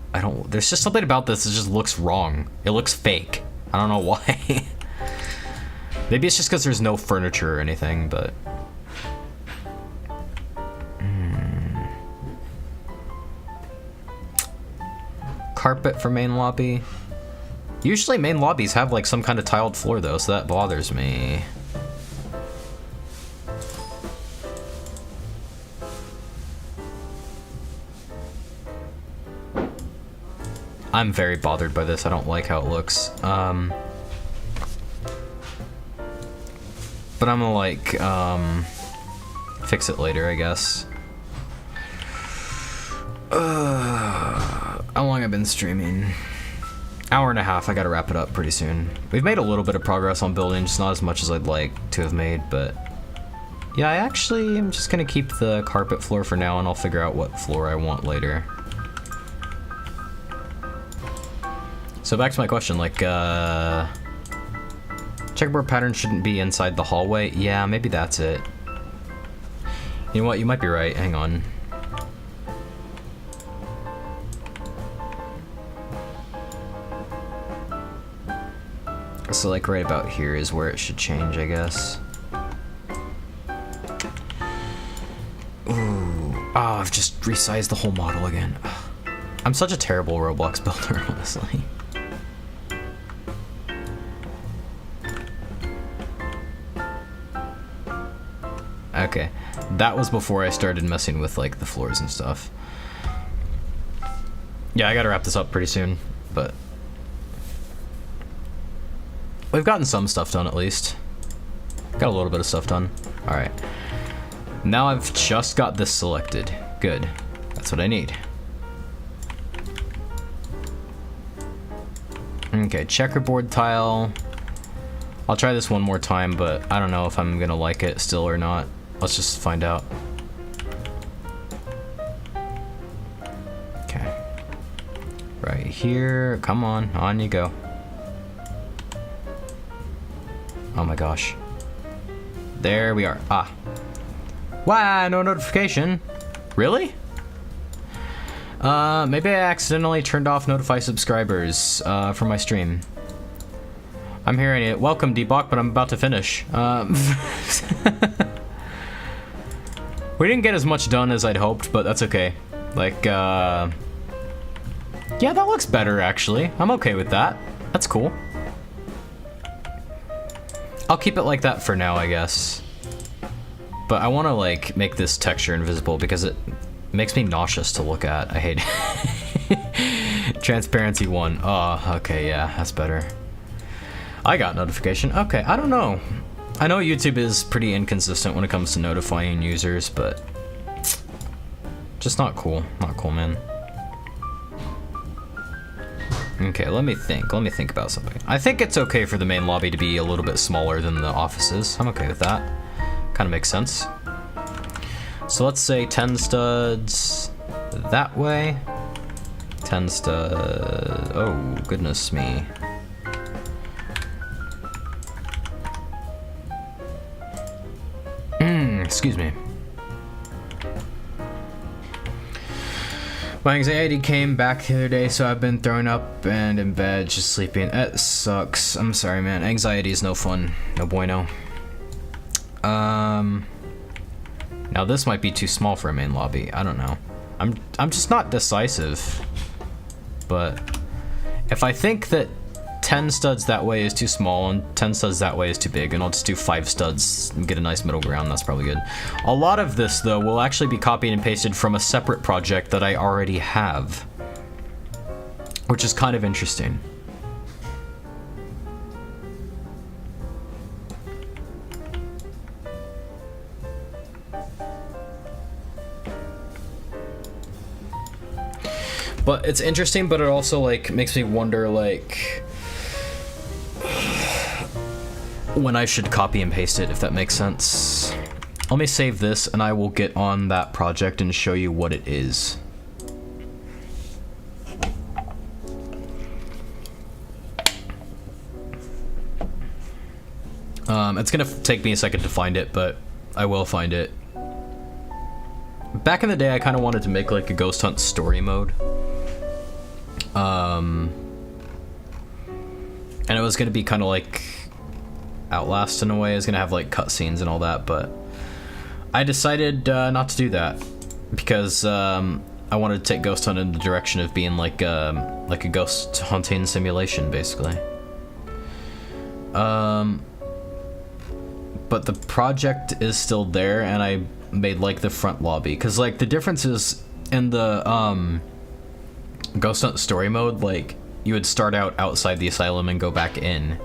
There's just something about this that just looks wrong. It looks fake. I don't know why. Maybe it's just because there's no furniture or anything, but... Carpet for main lobby. Usually main lobbies have like some kind of tiled floor though, so that bothers me. I'm very bothered by this. I don't like how it looks. But I'm gonna like fix it later, I guess. How long I've been streaming? Hour and a half. I gotta wrap it up pretty soon. We've made a little bit of progress on building, just not as much as I'd like to have made, but yeah, I actually am just gonna keep the carpet floor for now, and I'll figure out what floor I want later. So back to my question, like, checkerboard pattern shouldn't be inside the hallway. Yeah, maybe that's it. You know what, you might be right, hang on. So like right about here is where it should change, I guess. Ooh, oh, I've just resized the whole model again. I'm such a terrible Roblox builder, honestly. Okay, that was before I started messing with like the floors and stuff. Yeah, I gotta wrap this up pretty soon, but we've gotten some stuff done at least. Got a little bit of stuff done. All right, now I've just got this selected. Good, that's what I need. Okay, checkerboard tile. I'll try this one more time, but I don't know if I'm gonna like it still or not. Let's just find out. Okay. Right here. Come on you go. Oh my gosh. There we are. Ah. Wow, no notification. Really? Maybe I accidentally turned off notify subscribers from my stream. I'm hearing it. Welcome, Debok, but I'm about to finish. We didn't get as much done as I'd hoped, but that's okay. Like, yeah, that looks better, actually. I'm okay with that. That's cool. I'll keep it like that for now, I guess. But I want to, like, make this texture invisible because it makes me nauseous to look at. I hate it. Transparency 1. Oh, okay, yeah, that's better. I got notification. Okay, I don't know. I know YouTube is pretty inconsistent when it comes to notifying users, but just not cool. Not cool, man. Okay, let me think about something. I think it's okay for the main lobby to be a little bit smaller than the offices. I'm okay with that. Kind of makes sense. So let's say 10 studs that way. 10 studs. Oh, goodness me. Excuse me. My anxiety came back the other day, so I've been thrown up and in bed, just sleeping. It sucks. I'm sorry, man. Anxiety is no fun. No bueno. Now this might be too small for a main lobby. I don't know. I'm just not decisive. But if I think that 10 studs that way is too small and 10 studs that way is too big, and I'll just do 5 studs and get a nice middle ground, that's probably good. A lot of this, though, will actually be copied and pasted from a separate project that I already have, which is kind of interesting. But it's interesting, but it also, like, makes me wonder, like, when I should copy and paste it, if that makes sense. Let me save this, and I will get on that project and show you what it is. It's gonna take me a second to find it, but I will find it. Back in the day, I kind of wanted to make, like, a Ghost Hunt story mode. And it was gonna be kind of like Outlast in a way. It's gonna have like cutscenes and all that, but I decided not to do that because I wanted to take Ghost Hunt in the direction of being like a ghost hunting simulation, basically. But the project is still there, and I made like the front lobby because like the difference is in the Ghost Hunt story mode, like you would start out outside the asylum and go back in.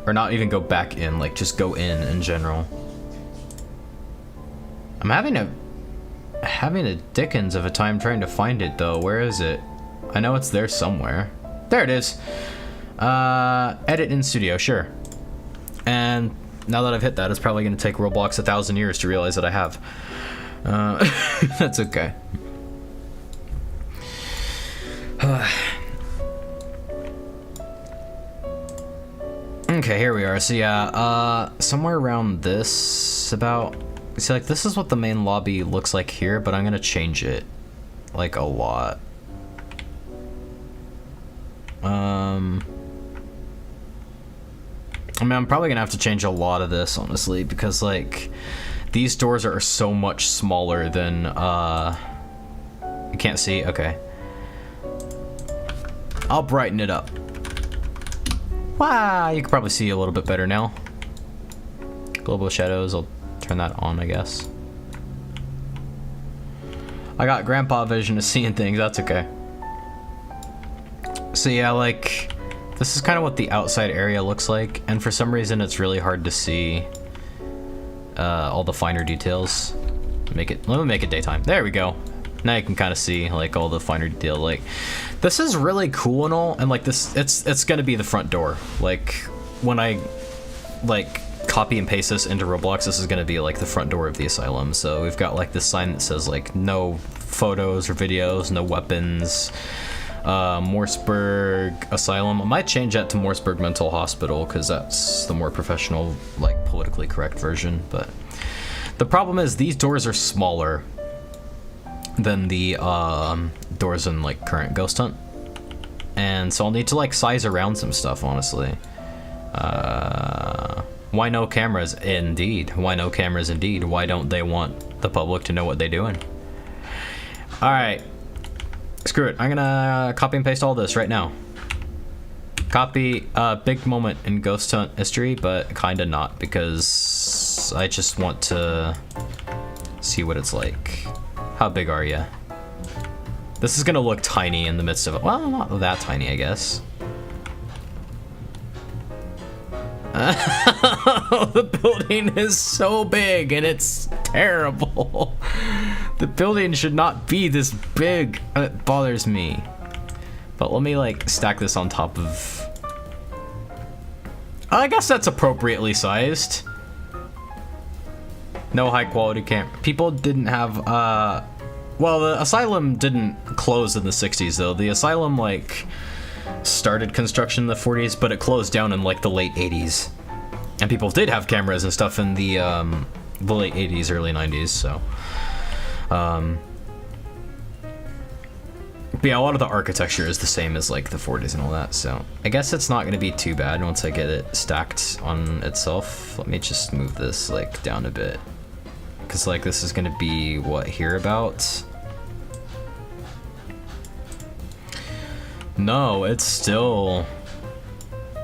Or not even go back in, like just go in general. I'm having a dickens of a time trying to find it though. Where is it? I know it's there somewhere. There it is. Edit in studio, sure. And now that I've hit that, it's probably gonna take Roblox 1,000 years to realize that I have. That's okay. Okay, here we are. So yeah, somewhere around this about... See, like, this is what the main lobby looks like here, but I'm gonna change it, like, a lot. I mean, I'm probably gonna have to change a lot of this, honestly, because, like, these doors are so much smaller than, you can't see? Okay. I'll brighten it up. Wow, you can probably see a little bit better now. Global shadows, I'll turn that on, I guess. I got grandpa vision of seeing things, that's okay. So yeah, like, this is kind of what the outside area looks like, and for some reason it's really hard to see all the finer details. Let me make it daytime. There we go. Now you can kind of see like all the finer detail. Like, this is really cool and all, and like this, it's gonna be the front door. Like, when I like copy and paste this into Roblox, this is gonna be like the front door of the asylum. So we've got like this sign that says like no photos or videos, no weapons. Morseburg Asylum. I might change that to Morseburg Mental Hospital because that's the more professional, like politically correct version. But the problem is these doors are smaller than the doors in like current Ghost Hunt, and so I'll need to like size around some stuff, honestly. Why no cameras? Indeed. Why no cameras? Indeed. Why don't they want the public to know what they're doing? All right. Screw it, I'm gonna copy and paste all this right now. Copy, big moment in Ghost Hunt history, but kinda not, because I just want to see what it's like. How big are you? This is gonna look tiny in the midst of it. Well, not that tiny, I guess. The building is so big and it's terrible. The building should not be this big. It bothers me. But let me like stack this on top of... I guess that's appropriately sized. No high quality camera. People didn't have, well, the asylum didn't close in the 60s though. The asylum like started construction in the 40s, but it closed down in like the late 80s. And people did have cameras and stuff in the late 80s, early 90s, so. But yeah, a lot of the architecture is the same as like the 40s and all that, so I guess it's not gonna be too bad once I get it stacked on itself. Let me just move this like down a bit, because like this is gonna be what, hereabouts? No, it's still,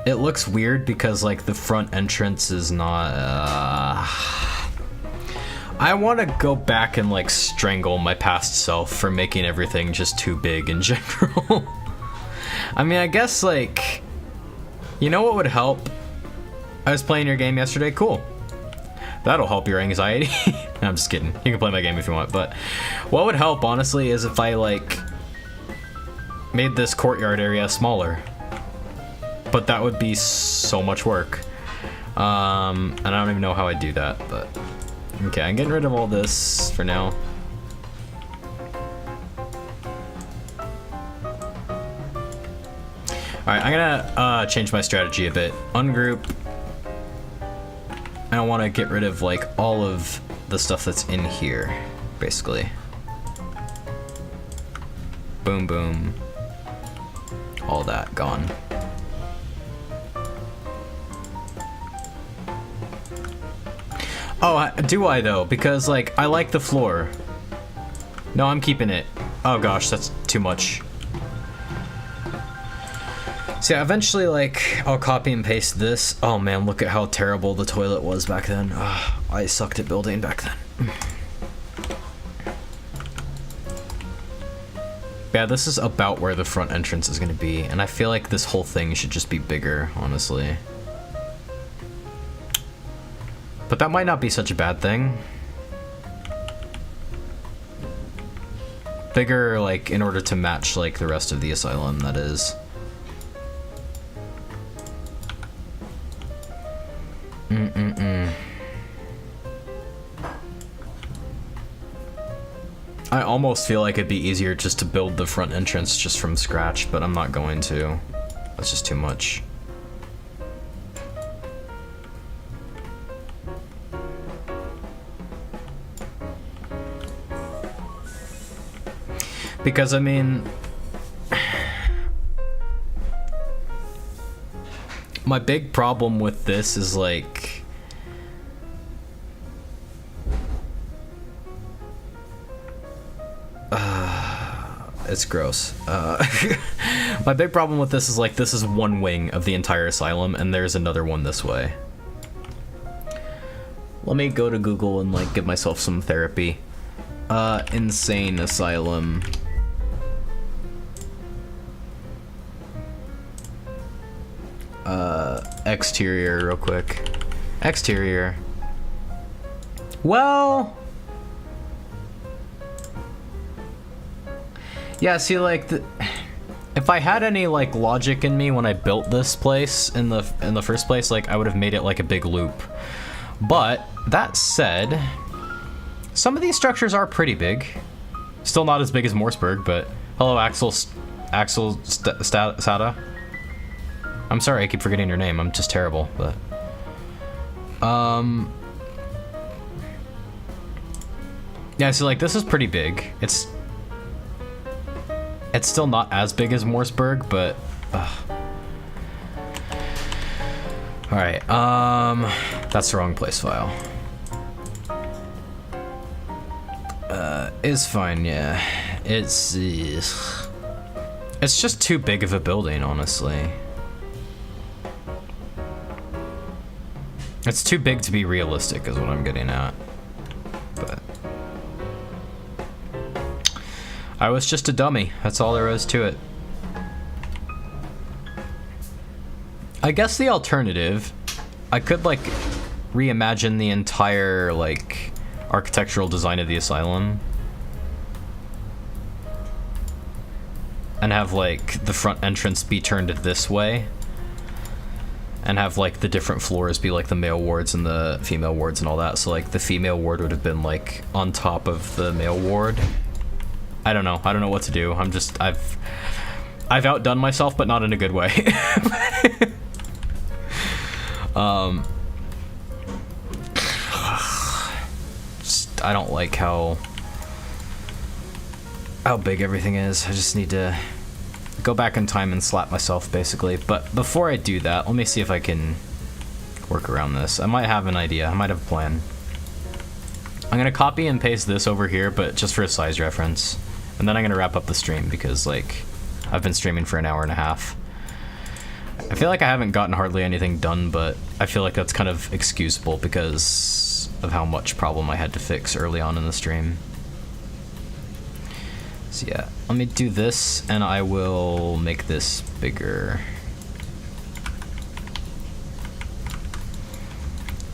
it looks weird because like the front entrance is not I want to go back and like strangle my past self for making everything just too big in general. I mean, I guess like, you know what would help? I was playing your game yesterday, cool. That'll help your anxiety. No, I'm just kidding. You can play my game if you want, but what would help honestly is if I like made this courtyard area smaller. But that would be so much work. And I don't even know how I'd do that, but okay, I'm getting rid of all this for now. Alright, I'm gonna change my strategy a bit. Ungroup. And I want to get rid of like all of the stuff that's in here, basically. Boom, boom. All that gone. Oh, do I though? Because like, I like the floor. No, I'm keeping it. Oh gosh, that's too much. So yeah, eventually like, I'll copy and paste this. Oh man, look at how terrible the toilet was back then. I sucked at building back then. Yeah, this is about where the front entrance is gonna be, and I feel like this whole thing should just be bigger, honestly. But that might not be such a bad thing. Bigger, like, in order to match, like, the rest of the asylum, that is. I almost feel like it'd be easier just to build the front entrance just from scratch, but I'm not going to. That's just too much. Because, I mean, my big problem with this is, like, it's gross. My big problem with this is, like, this is one wing of the entire asylum, and there's another one this way. Let me go to Google and, like, give myself some therapy. Insane asylum. Exterior real quick. Exterior. Well, yeah, see, like, if I had any like logic in me when I built this place in the first place, like, I would have made it like a big loop. But that said, some of these structures are pretty big. Still not as big as Morseburg, but hello, Sada. I'm sorry, I keep forgetting your name. I'm just terrible, but yeah, so like this is pretty big. It's still not as big as Morseburg, but all right. That's the wrong place file. Is fine, yeah. It's just too big of a building, honestly. It's too big to be realistic is what I'm getting at. But I was just a dummy. That's all there is to it. I guess the alternative, I could like reimagine the entire like architectural design of the asylum and have like the front entrance be turned this way and have like the different floors be like the male wards and the female wards and all that. So like the female ward would have been like on top of the male ward. I don't know what to do. I've outdone myself, but not in a good way. I don't like how big everything is. I just need to go back in time and slap myself, basically. But before I do that, let me see if I can work around this. I might have an idea. I might have a plan. I'm gonna copy and paste this over here, but just for a size reference. And then I'm gonna wrap up the stream because, like, I've been streaming for an hour and a half. I feel like I haven't gotten hardly anything done, but I feel like that's kind of excusable because of how much problem I had to fix early on in the stream. So yeah, let me do this, and I will make this bigger.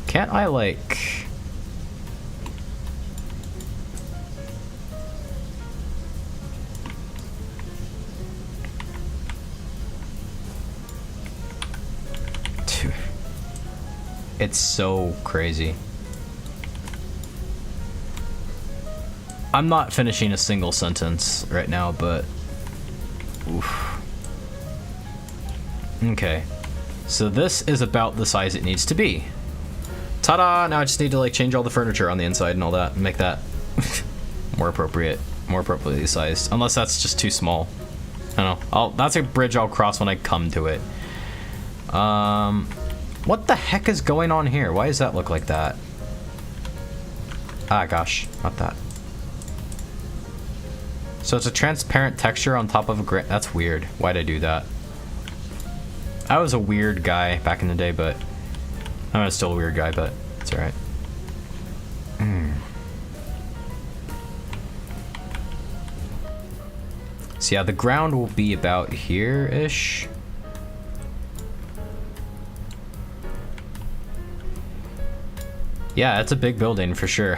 Can't I, like... It's so crazy. I'm not finishing a single sentence right now, but... Oof. Okay. So this is about the size it needs to be. Ta-da! Now I just need to like change all the furniture on the inside and all that and make that more appropriately sized. Unless that's just too small. I don't know. That's a bridge I'll cross when I come to it. What the heck is going on here? Why does that look like that? Ah, gosh, not that. So it's a transparent texture on top of a that's weird. Why'd I do that? I was a weird guy back in the day, but I'm still a weird guy, but it's alright. So yeah, the ground will be about here-ish. Yeah, it's a big building for sure.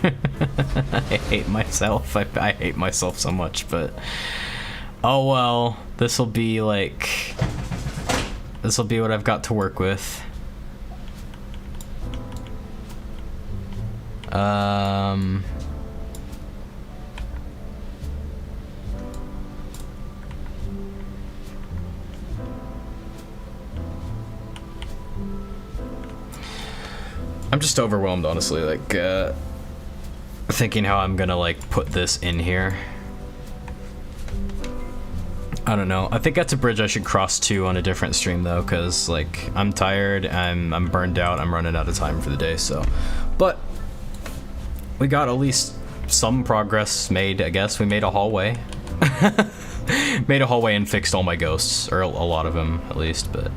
I hate myself. I hate myself so much, but oh well. This'll be what I've got to work with. I'm just overwhelmed, honestly, like, thinking how I'm gonna, like, put this in here. I don't know. I think that's a bridge I should cross to on a different stream, though, because, like, I'm tired, I'm burned out, I'm running out of time for the day, so. But we got at least some progress made, I guess. We made a hallway. Made a hallway and fixed all my ghosts, or a lot of them, at least, but...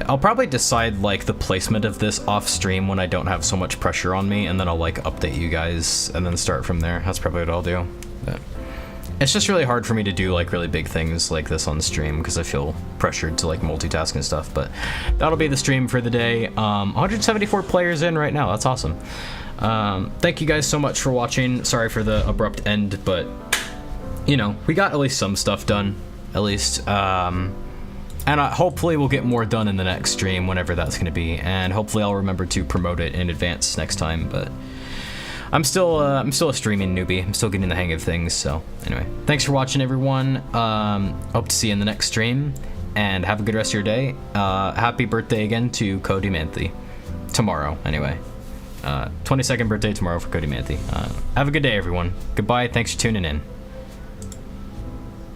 I'll probably decide like the placement of this off stream when I don't have so much pressure on me, and then I'll like update you guys and then start from there. That's probably what I'll do. But it's just really hard for me to do like really big things like this on stream because I feel pressured to like multitask and stuff. But that'll be the stream for the day. 174 players in right now. That's awesome. Thank you guys so much for watching. Sorry for the abrupt end, but you know, we got at least some stuff done, at least. And hopefully we'll get more done in the next stream, whenever that's going to be, and hopefully I'll remember to promote it in advance next time. But I'm still a streaming newbie. I'm still getting the hang of things. So anyway, thanks for watching, everyone. Hope to see you in the next stream, and have a good rest of your day. Happy birthday again to Cody Manthe. Tomorrow, anyway. 22nd birthday tomorrow for Cody Manthe. Have a good day, everyone. Goodbye. Thanks for tuning in.